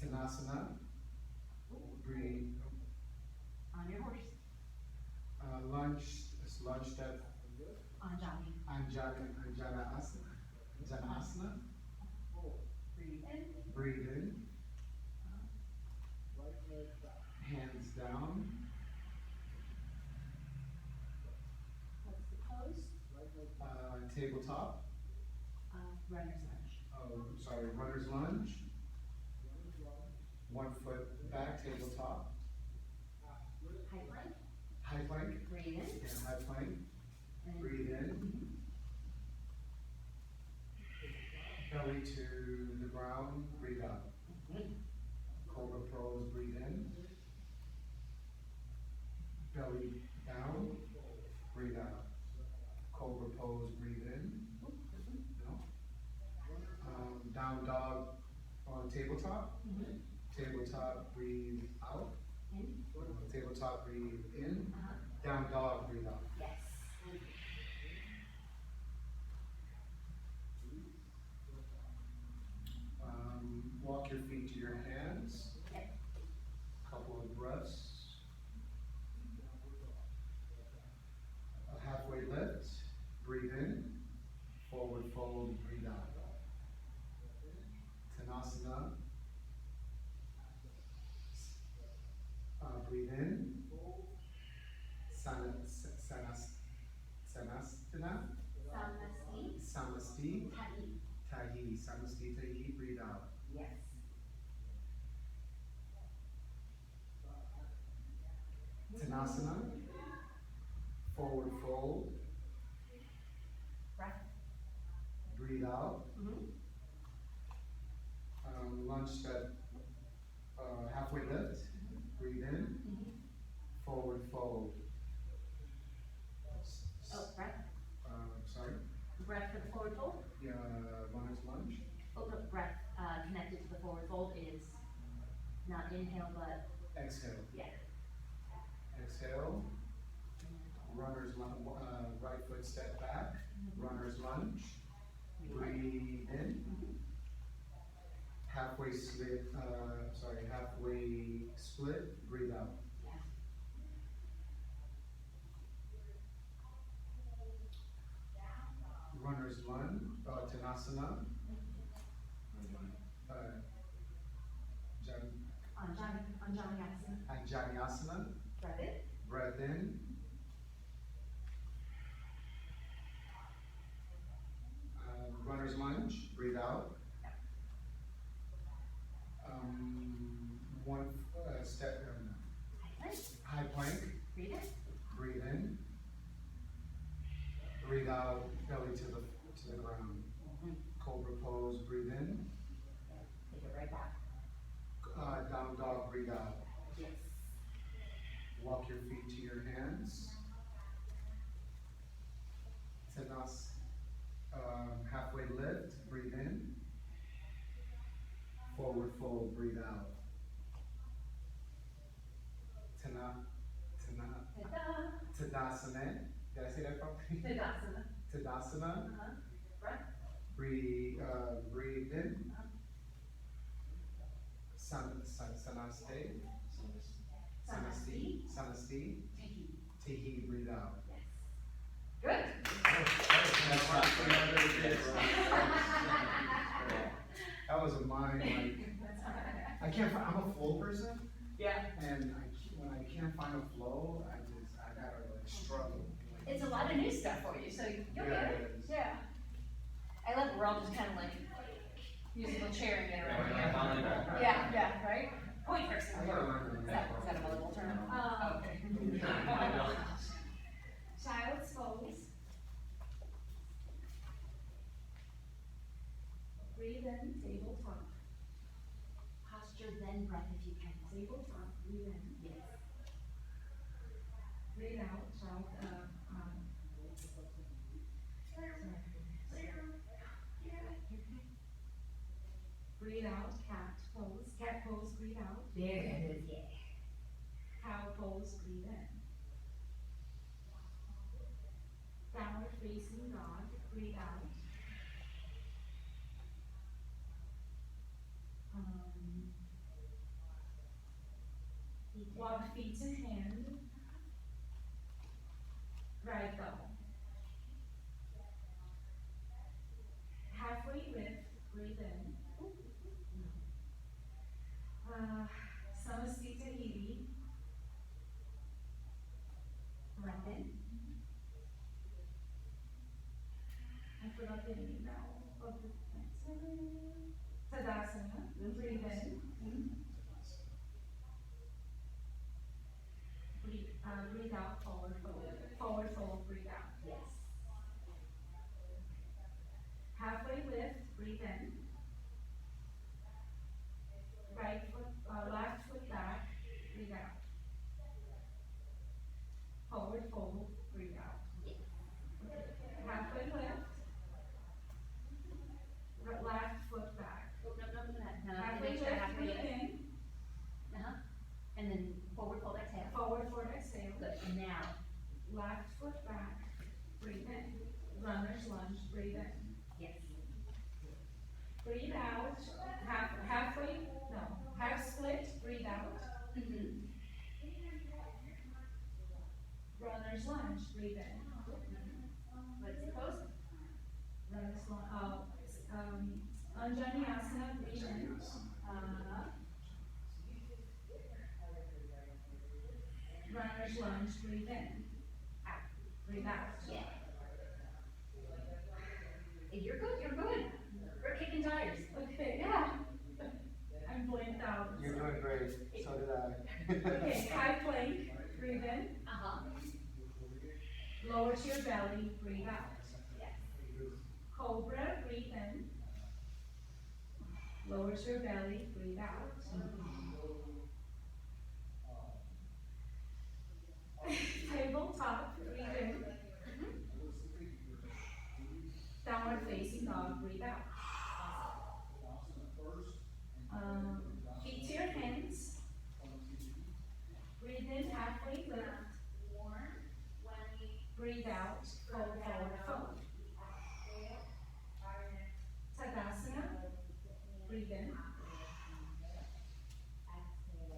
Tanasana. Breathe. On your horse. Lunge step. Anjali. Janasana. Breathe in. Breathe in. Hands down. What's the pose? Tabletop. Runner's lunge. Oh, sorry, runner's lunge. 1 foot back, tabletop. High plank. High plank. Breathe in. And high plank. And Breathe in. Belly to the ground. Breathe out. Cobra pose. Breathe in. Belly down. Breathe out. Cobra pose. Breathe in. No. Down dog on tabletop. Tabletop. Breathe out. in. Tabletop. Breathe in. Uh-huh. Down dog. Breathe out. Yes. Walk your feet to your hands. Okay. Couple of breaths. A halfway lift. Breathe in. Forward fold. Breathe out. Tanasana. Breathe in. Sanasana. Samasti. Samasti. Tahi. Tahi. Samasti Tahi. Breathe out. Yes. Tanasana. forward fold, Breath. breathe out. Mhm. Lunge step, halfway lift, breathe in, forward fold. Oh, breath, Sorry, breath for the forward fold. runner's lunge, Oh, no, breath, connected to the forward fold is not inhale, but, exhale. yeah. Exhale, runner's lunge, right foot step back, runner's lunge, breathe in. Halfway split, halfway split, breathe out. Runner's lunge, Tanasana. Anjanyasana, Breath in. breath in. Runner's lunge, breathe out. One step, high plank, Breathe in. breathe in. Breathe out, belly to the ground. Cobra pose, breathe in. Take it right back. Down dog, breathe out. Yes. Walk your feet to your hands. Tanas, halfway lift, breathe in. Forward fold, breathe out. Tadasana. Did I say that properly? Tadasana. Tadasana. Breath. Breathe in. Sanaste. Sanasti. Tihi, breathe out. Good. That was a mind, I can't find, I'm a flow person, Yeah. and when I can't find a flow, I gotta struggle. It's a lot of new stuff for you, so you'll get it. it is. Yeah. I love, we're all just kind of like musical chairing it around. Yeah, right? Point person. I gotta learn Is that a volleyball term? Okay. Child's pose. Breathe in, tabletop. Posture, then breath if you can. Tabletop, breathe in. Yes. Breathe out, child, breathe out, cat pose, breathe out. There it is, yeah. Cow pose, breathe in. Downward facing dog, breathe out. Walk feet to hand. Right dog. Halfway lift, breathe in. Samastita Hiri. Breath in. I forgot the name now of the next one. Tadasana, breathe in. Breathe out, forward fold. Forward fold, breathe out. Yes. Halfway lift, breathe in. Right foot, left foot back, breathe out. Forward fold, breathe out. Halfway lift. Left foot back. No, Halfway make sure lift, halfway breathe lift. in. And then forward fold, exhale. Forward fold, exhale. Good, and now, Left foot back, breathe in. Runner's lunge, breathe in. yes. Breathe out, half split, breathe out. Runner's lunge, breathe in. What's the pose? Runner's lunge, Anjanyasana, breathe in. Runner's lunge, breathe in. Out. Breathe out. Yeah. You're good. We're kicking tires. Okay. Yeah. I'm blanked out. You're doing great, so did I. Okay, high plank, breathe in. Lower to your belly, breathe out. Cobra, breathe in. Lower to your belly, breathe out. Tabletop, breathe in. Downward facing dog, breathe out. Feet to your hands. Breathe in, halfway lift. Breathe out, fold forward, fold. Tadasana, breathe in.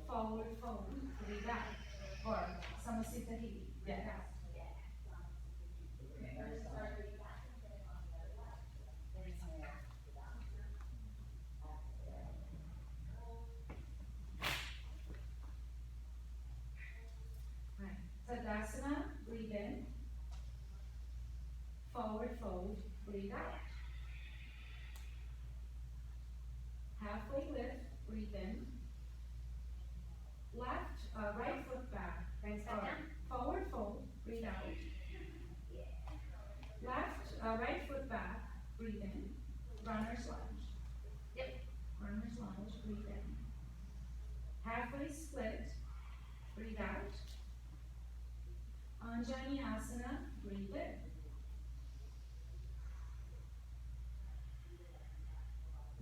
Forward fold, breathe out. Or Samasita Hiri, breathe out. Tadasana, breathe in. Forward fold, breathe out. Halfway lift, breathe in. Right foot back. Bring step down. Forward fold, breathe out. Right foot back, breathe in. Runner's lunge. Yep. Runner's lunge, breathe in. Halfway split, breathe out. Anjani Asana, breathe in.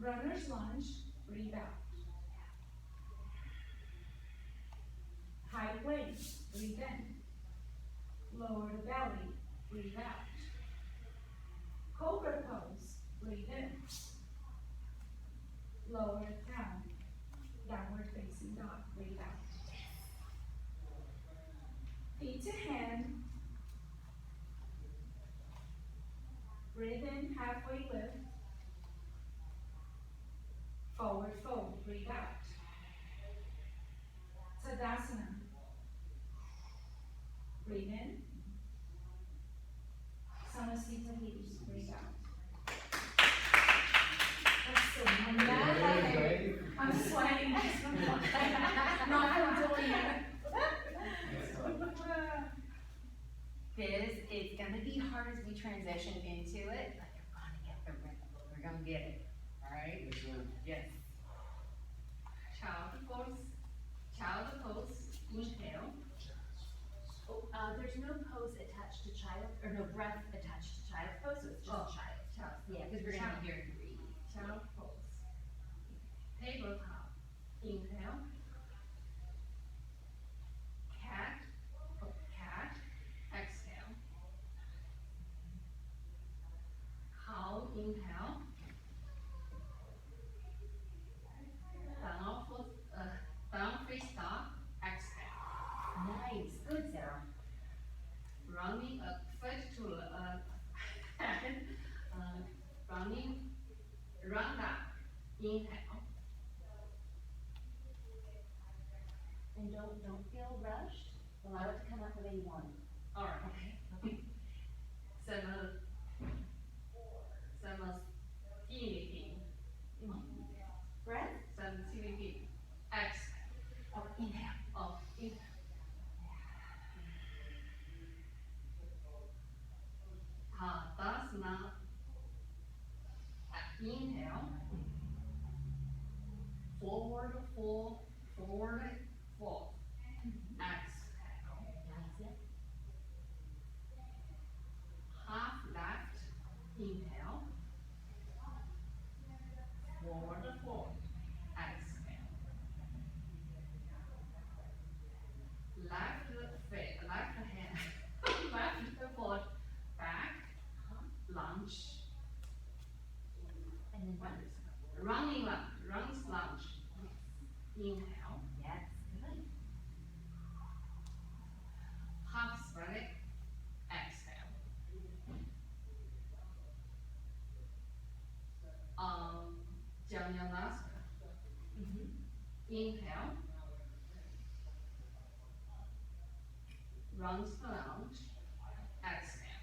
Runner's lunge, breathe out. High plank, breathe in. Lower the belly, breathe out. Cobra pose, breathe in. Lower it down. Downward facing dog, breathe out. Feet to hand. Breathe in, halfway lift. Forward fold, breathe out. Tadasana. Breathe in. Samasita Hiri, breathe out. Excellent. I'm mad. I'm sweating. Not from doing it. It's gonna be hard as we transition into it, but you're gonna get the rhythm. We're gonna get it, alright? Yes. Child pose, inhale. There's no pose attached to child, or no breath attached to child pose, so it's just child. Yeah, because we're gonna be here and breathe. Child pose. Tabletop, inhale. Cat, exhale. Cow, inhale. Down face dog, exhale. Nice, good Sarah. Running a foot to run down, inhale. And don't feel rushed, allow it to come up the way you want it. Alright, okay. Breath. Exhale. Oh, inhale. Oh, inhale. Tadasana. Inhale. Forward fold. Exhale. Half left. Inhale. Forward fold. Exhale. Left hand, left foot back, lunge. And then running lunge. Inhale. Yes, good. Half spread. Exhale. Janyasana. Inhale. Runs lunge. Exhale.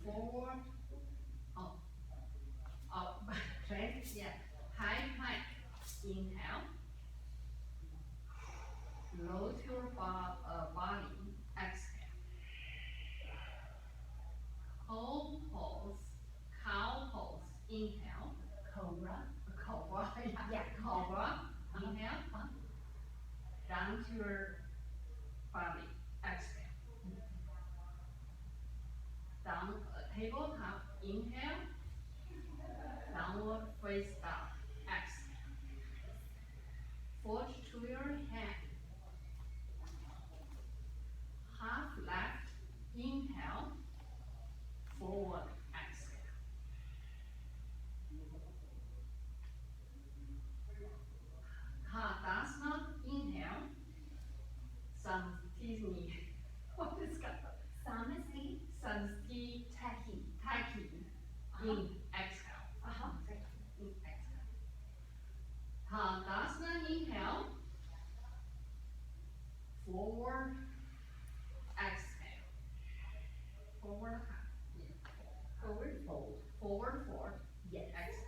Forward. Up. Right? Yeah. High plank. Inhale. Low to your body. to your body, exhale. Down, tabletop, inhale, downward face down, exhale. Foot to your hand. Half left, inhale, forward, exhale. Tadasana, inhale, Samastini. What is that? Samasti. Samastini, taki, in, exhale. Great. In, exhale. Tadasana, inhale, forward, exhale. Forward, Forward fold. forward, forward, Yes. exhale.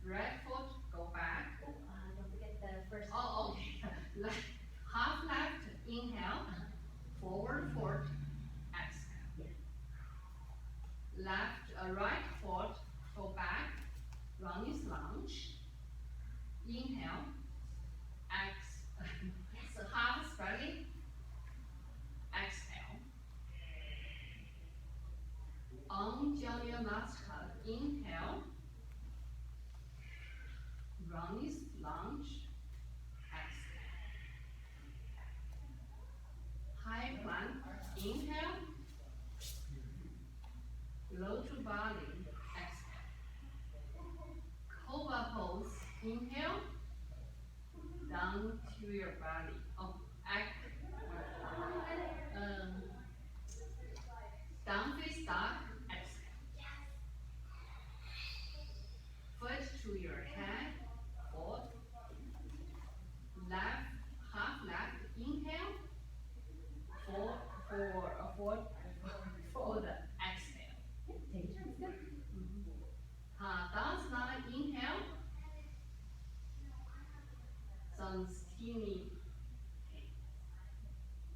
Right foot, go back. Don't forget the first. Oh, okay. Half left, inhale, forward foot, exhale. Right foot, go back, running lunge, inhale, exhale. So half spreading, exhale. Anjali Namaskar, inhale, running lunge, exhale. High plank, inhale, low to body, exhale. Cobra pose, inhale, down to your body. Oh, down face dog, exhale. Foot to your head, forward. Left, half left, inhale, forward, exhale. Take your time, it's good. Tadasana, inhale. Samastini,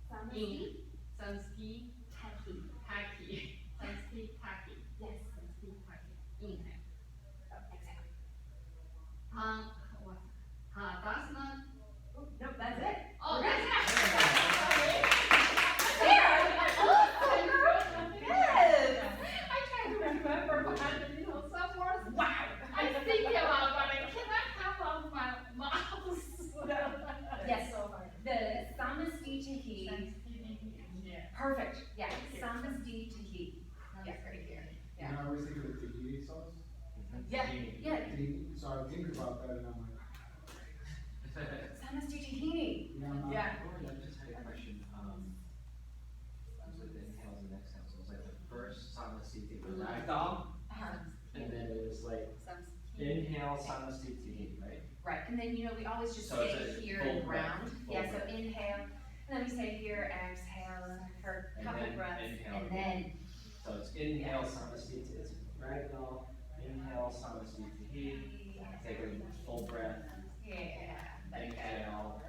Samasti. Samastini, Taki. taki, Samastini, taki, Yes. Samastini, taki, inhale. Exhale. What? Tadasana. Nope, that's it. Oh, We're that's Yes. I try to remember, but some words, wow, I think about, but I cannot come off my mouth. Yes. The Samasti Tahi. Yeah. Perfect. Yeah. Samasti Tahi. Yes, right here. You know, I always think of the tahini sauce. Yeah. Yeah. Tahini, so I think about that and I'm like, Samasti Tahini. yeah, I'm not. Yeah. I just had a question, it was like the inhales and exhales, it was like the first samasthiti was ragdoll, and then it was like inhale samasthiti, right? Right, and then, you know, we always just So it's stay a here full and breath, round. full Yeah, so breath. inhale, and then we stay here, exhale for a And couple then breaths, inhale and again. then, So it's inhale samasthiti, it's ragdoll, inhale samasthiti, take a full breath, yeah, like that. inhale,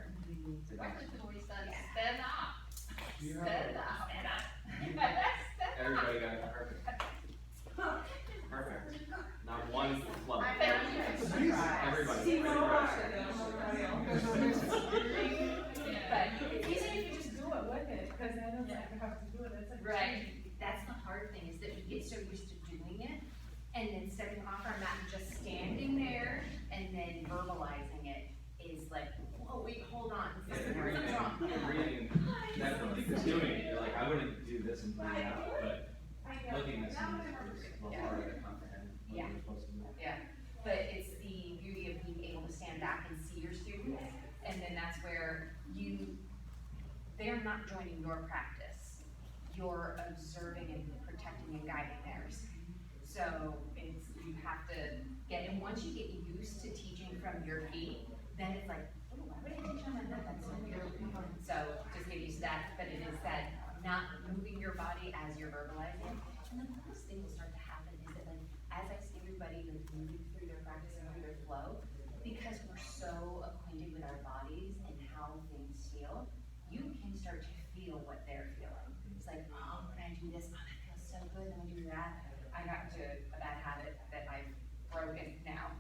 to What that. did we say? Stand up. Do you have Stand a- up. Stand up. Everybody got it perfect. Perfect. Not one flub. I found you. Everybody. See, we're all Everybody. watching it, everybody else. But, It's easy if you just do it with it, because then it's like you have to do it, it's like. right, that's the hard thing, is that we get so used to doing it, and then stepping off our mat and just standing there, and then verbalizing it is like, whoa, wait, hold on, something's wrong. Breathing naturally, because doing it, you're like, I wouldn't do this and breathe out, but looking at something is a little harder to comprehend what Yeah. you're supposed to do. But it's the beauty of being able to stand back and see your students, and then that's where they're not joining your practice. You're observing and protecting and guiding theirs. So you have to and once you get used to teaching from your feet, then it's like, oh, why would I teach on my butt? That's so weird. So just get used to that, but it is that not moving your body as you're verbalizing. And then the coolest thing will start to happen is that like, as I see everybody like moving through their practice and through their flow, because we're so acquainted with our bodies and how things feel, you can start to feel what they're feeling. It's like, oh, when I do this, oh, that feels so good, then I do that. I got into a bad habit that I've broken now,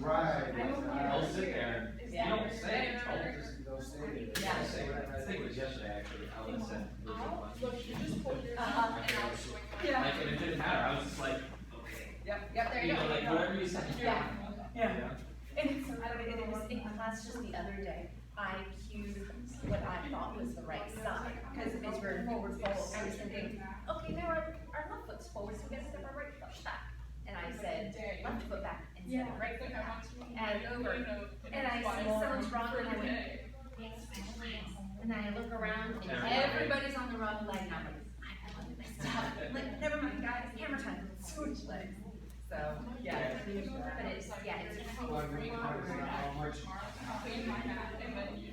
Right. They'll sit there, you Yeah. don't say it, they'll stay there. Yeah. They'll say whatever. I think it was yesterday, actually, Ellen said, there's a bunch of issues. Yeah. Like, and it didn't matter, I was just like, okay. Yep, there You you know, go. like, whatever you say. Yeah. Yeah. And it's, I don't know, it was in class just the other day, I cued what I thought was the right side, because as we're forward fold, I was thinking, okay, now our left foot's forward, so we gotta step our right foot back. And I said, left foot back, instead of right foot back, and over, and I see someone's wrong, and I went, and I look around, and everybody's on the wrong leg, and I'm like, I messed up, I'm like, never mind, guys, hammer time, switch legs. So, yeah, but it's, yeah, it's. Well, I mean, how much. Clean my mat and then you.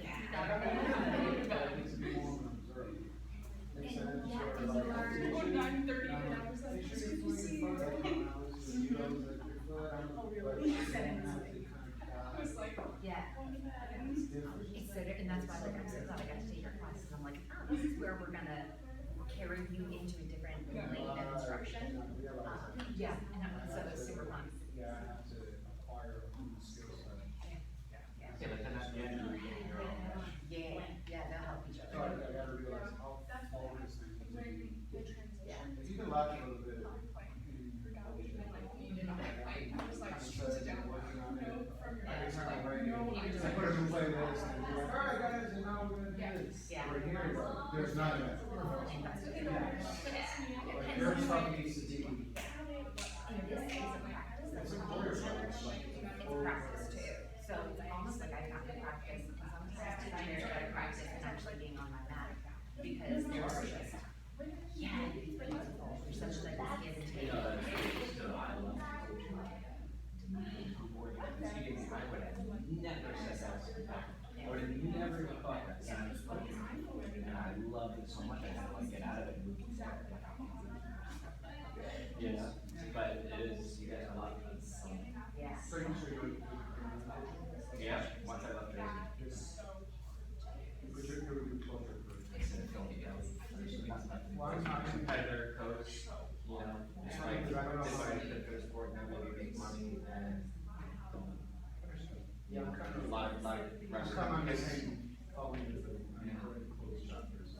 Makes sense, Yeah, or because like you are- teachers, 9:30 um, and I was like, teachers "Did you doing see?" fun, you know, like your foot, Oh, really? but you have to kind of I was like, Yeah, it's different. it's so, and that's why, like, I'm so glad I got to take your classes, I'm like, oh, this is where we're gonna carry you into a different lane of instruction. Yeah, and so it's super fun. Yeah, I have to acquire a new skill set. Yeah, but then at the end, you're getting your own. Yeah, they'll help each So other. I gotta realize how focused I need to be. Yeah. If you can laugh a little bit. I put a new playlist and be like, alright guys, and now we're gonna do this. Yeah. We're here, there's not that. Like, your stuff needs to be. And this is a practice, It's it's a not career, just right? it's practice too. So it's almost like I have to practice, sometimes teachers gotta practice and actually being on my mat, because there's just, yeah, it's beautiful, there's such like this give and take. You know, that's still, I love coaching. Teaching me, I would have never said that to them. I would have never even thought that, and I was coaching. And I loved it so much, I had to like get out of it and move forward. You know, but it is, you guys are a lot of fun. Yeah. So you should go. Yeah, once I left Jersey. But you're closer for. I said, don't be jealous. Well, I'm not- Competitor, coach, you know, just like, did what I did for the sport, now maybe make money and. Yeah, I'm kind of. A lot of I'm wrestling. kind of on the same, following the, I'm already close chapters.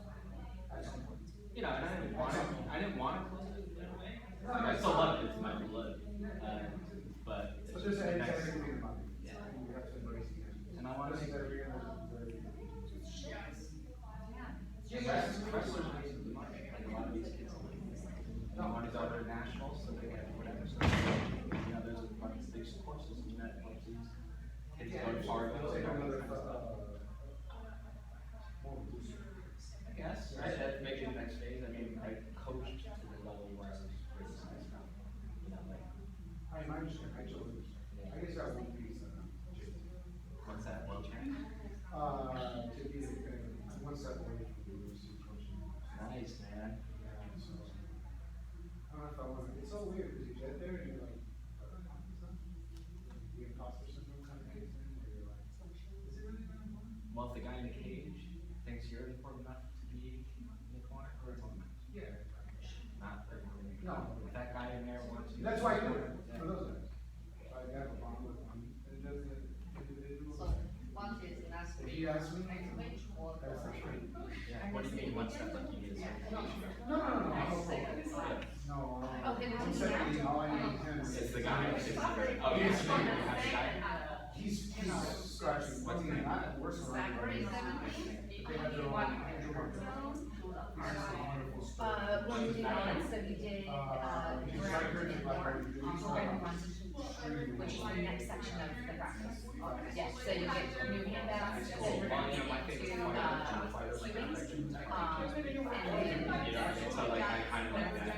At some point. You know, and I didn't want to close it in a way. Like, I still love it, it's my blood, but. But there's a nice. exciting thing about it. Yeah. You have to embrace it. And I want to This make. is every year, very. Wrestlers make some money, like a lot of these kids. They want to go to nationals, so they get whatever stuff. You know, there's a bunch of big support system that helps these kids go to Fargo. Take and all another, that kind of stuff. more booster. I guess, right, that makes it the next phase, I mean, I coached to the level where I was criticized, you know, like, I mean, I understand, I totally understand. I guess that one piece, what's that, world champ? to be, I'm one step away from the UFC coaching. Nice, man. Yeah, so, I don't know if I want to, it's so weird, because you get there and you're like, the imposter syndrome kind of kicks in, where you're like, is it really that important? Well, if the guy in the cage thinks you're important enough to be in the corner, or it's on the match. Yeah. Not everyone. No. If that guy in there wants you. That's why I do it, Yeah. for those guys. I have a bond with one individual. If he asks me, that's the truth. Yeah, what do you mean, one step like you need a certification? No, I'm okay. No, Oh, then I'm what's secondly, that? all I need him is. It's the guy, oh, yes, the guy. He's scratching, what's he, not worse than I. They have their own Andrew Martin. This is a wonderful story. Well, you did one, so you did, He's striker, he's black belt, he's which is the next section of the practice. Yes, so you get new handouts, then we're gonna get into, You know, so like, I kind of like that,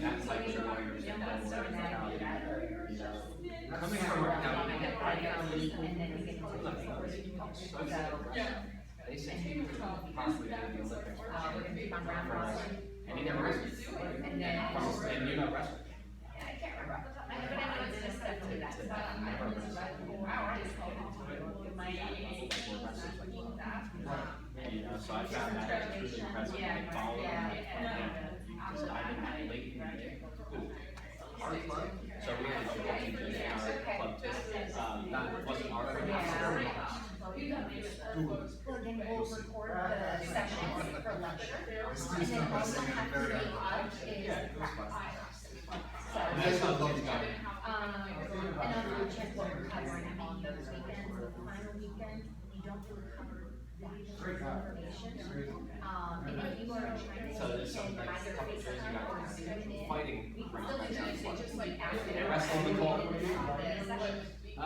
that's like your warriors and that's so now you got, coming from working out. and then you get into, so, They say he could possibly go to the Olympics. we're gonna keep on round robin. And he never wrestled. And then, And you're not wrestling. I can't remember off the top of my head, but I know it's just definitely that. You know, so I found that really impressive, like following because I've been late in the day. Our club, so we had a football team in our club too. Well, then we'll record the sessions for lecture, and It's then not all you'll messing have up to very make well. up is practice. So, That's not lovely, guy. and I'll double check what we're covering on those weekends, the final weekend, we don't really cover that information. And if you are trying to So there's some attend like either couple face shows you time or got student in, fighting. we can still do Tuesday, just like after. Yeah, wrestling with Paul. Session. No,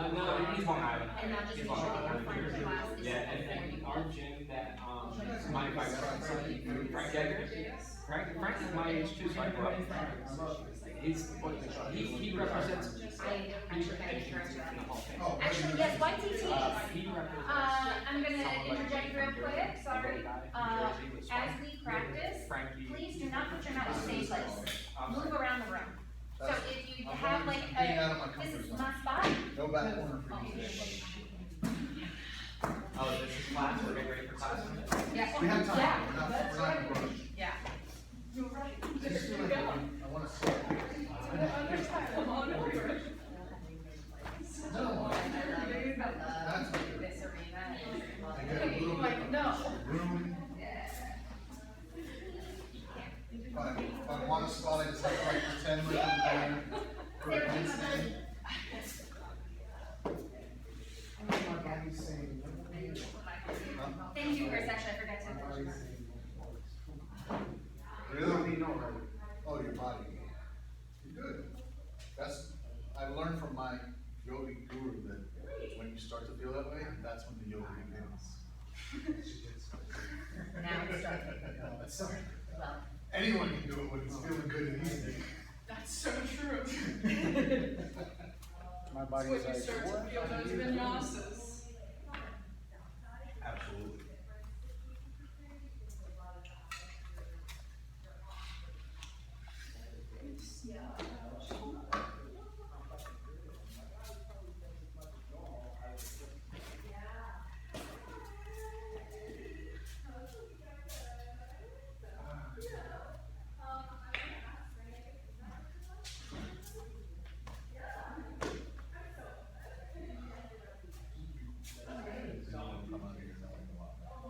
he's Long Island. And not just He's make Long sure that Island. your final class is. Yeah, and our gym that, my Frank Jagger, Frank is my age too, so I grew up with Frank. He represents. I actually got He insurance. in the Hall of Fame. Oh, Actually, yes, YTTs. He represents. I'm gonna someone like interject real Jersey, quick, sorry. the guy from Jersey was As fine. we practice, Frankie. please do not put your mouth in the same place. I'm Move sorry. around the room. So That's- if you I'm have like getting out of my a, this comfort is zone. my spot. No back corner for you today, Oh, this is class, we're getting ready for class. Yeah. buddy. We have time, Yeah, we're not that's in a right. rush. Yeah. You're right. I just feel like I wanna sit. Come on over. No, that's okay. This arena is. I get a little bit Like, no. of room. If I want a spot, I just have to like pretend like I'm going for a handstand. My body's saying, Thank you, Chris, actually, I forgot to. my body's saying. Really? Oh, your body. You're good. That's, I learned from my yoga guru that when you start to feel that way, that's when the yoga begins. Now it's starting. Sorry. Well, Anyone can do it when it's feeling good and easy. That's so true. My It's body's when you like, start to what? feel those vinyasas. Absolutely.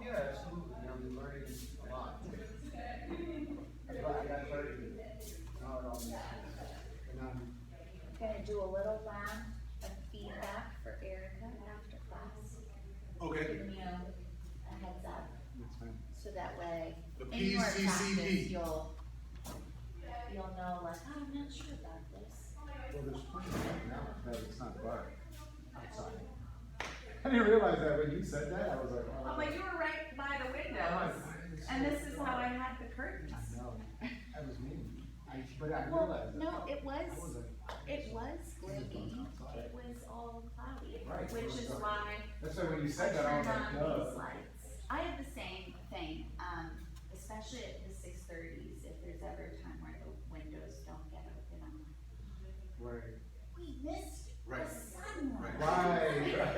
Yeah, absolutely, I'm learning a lot. I got 30, now it all makes sense. And I'm Gonna do a little round of feedback for Erica after class. Okay. Giving you a heads up, That's fine. so that way, The in your practice, PCCP. you'll know like, oh, I'm not sure about this. Well, there's plenty of light now, that it's not dark outside. I didn't realize that when you said that, I was like, oh. Oh, but you were right by the windows, and this is how I had the curtains. I know, that was me. But I Well, realized that. no, it I was wasn't. gloomy, it was all cloudy, Right. which is why That's why when you I said that, I was turned like, on these duh. lights. I have the same thing, especially at the 6:30s, if there's ever a time where the windows don't get open, I'm like, Right. we missed Right. the sunlight. Right, yeah.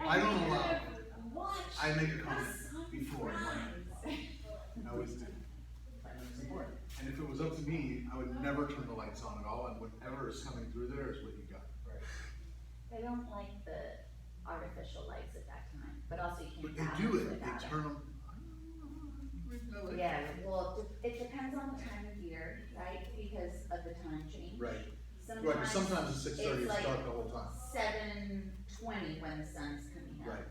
I don't And we allow, could've watched I make a the comment before, like, sunrise. I always do. It's important. And if it was up to me, I would never turn the lights on at all, and whatever is coming through there is what you got. I don't like the artificial lights at that time, but also you But can't they have do them it, without they it. turn them. Yeah, well, it depends on the time of year, right, because of the time change. Right, right, but sometimes at 6:30 it's like dark the whole time. 7:20 when the sun's coming up. Right.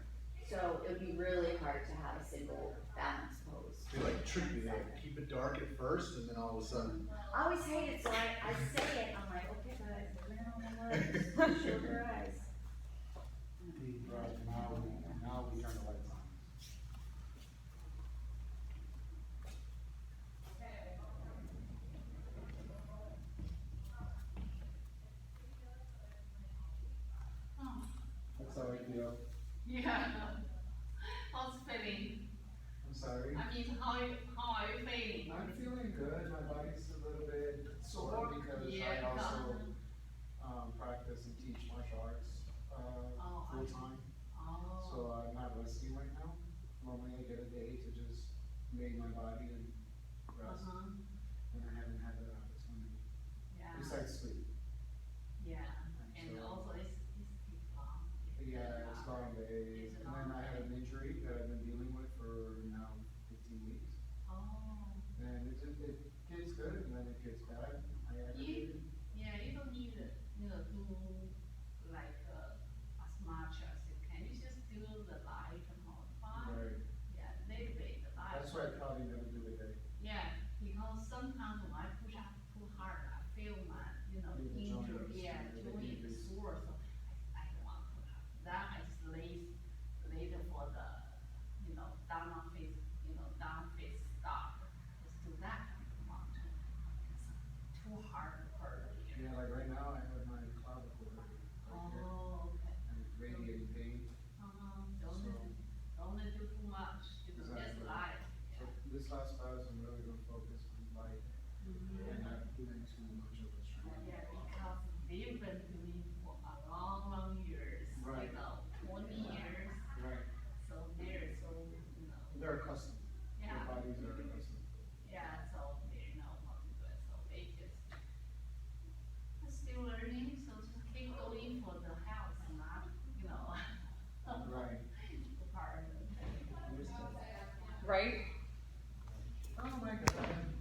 So it would be really hard to have a single balance pose. They like trick me, they like keep it dark at first, and then all of a sudden, I always hate it, so I say it, I'm like, okay guys, turn on the lights, shield your eyes. Right, now we turn the lights on. That's how I feel. Yeah. How's it feeling? I'm sorry. I mean, how are you feeling? I'm feeling good. My body's a little bit sore because I Yeah. also practice and teach martial arts full time. Oh. So I'm not resting right now. Normally I get a day to just make my body and rest, and I haven't had that opportunity. Yeah. Besides sleep. Yeah. And So, also it's fun. yeah, it's gone days, and then I had an injury that I've been dealing with for now 15 weeks. Oh, And it gets good and then it gets bad. I aggravate it. yeah, you don't need to, do like, as much as you can, you just do the light and modify. Right. Yeah, little bit, the light. That's why I probably never do a day. Yeah, because sometimes when I push up too hard, I feel my, Yeah, the injury, joints, yeah, the joint injuries. sore, so I don't want to push up. That I just later for the, down face, down face stop, just do that, I don't want to. It's too hard to hurt here. Yeah, like right now I have my clavicle hurt right here. Oh, okay. And it's radiating pain. Don't do too much, just Exactly. light. So this last class, I'm really gonna focus on light and not doing too much of a strain. Yeah, because they've been doing for a long, long years, Right. 20 years, Right. so they're so, They're accustomed. yeah, Their bodies are accustomed. yeah, so they know how to do it, so they just, are still learning, so just keep going for the health, not, Right. department. Right? Oh my God.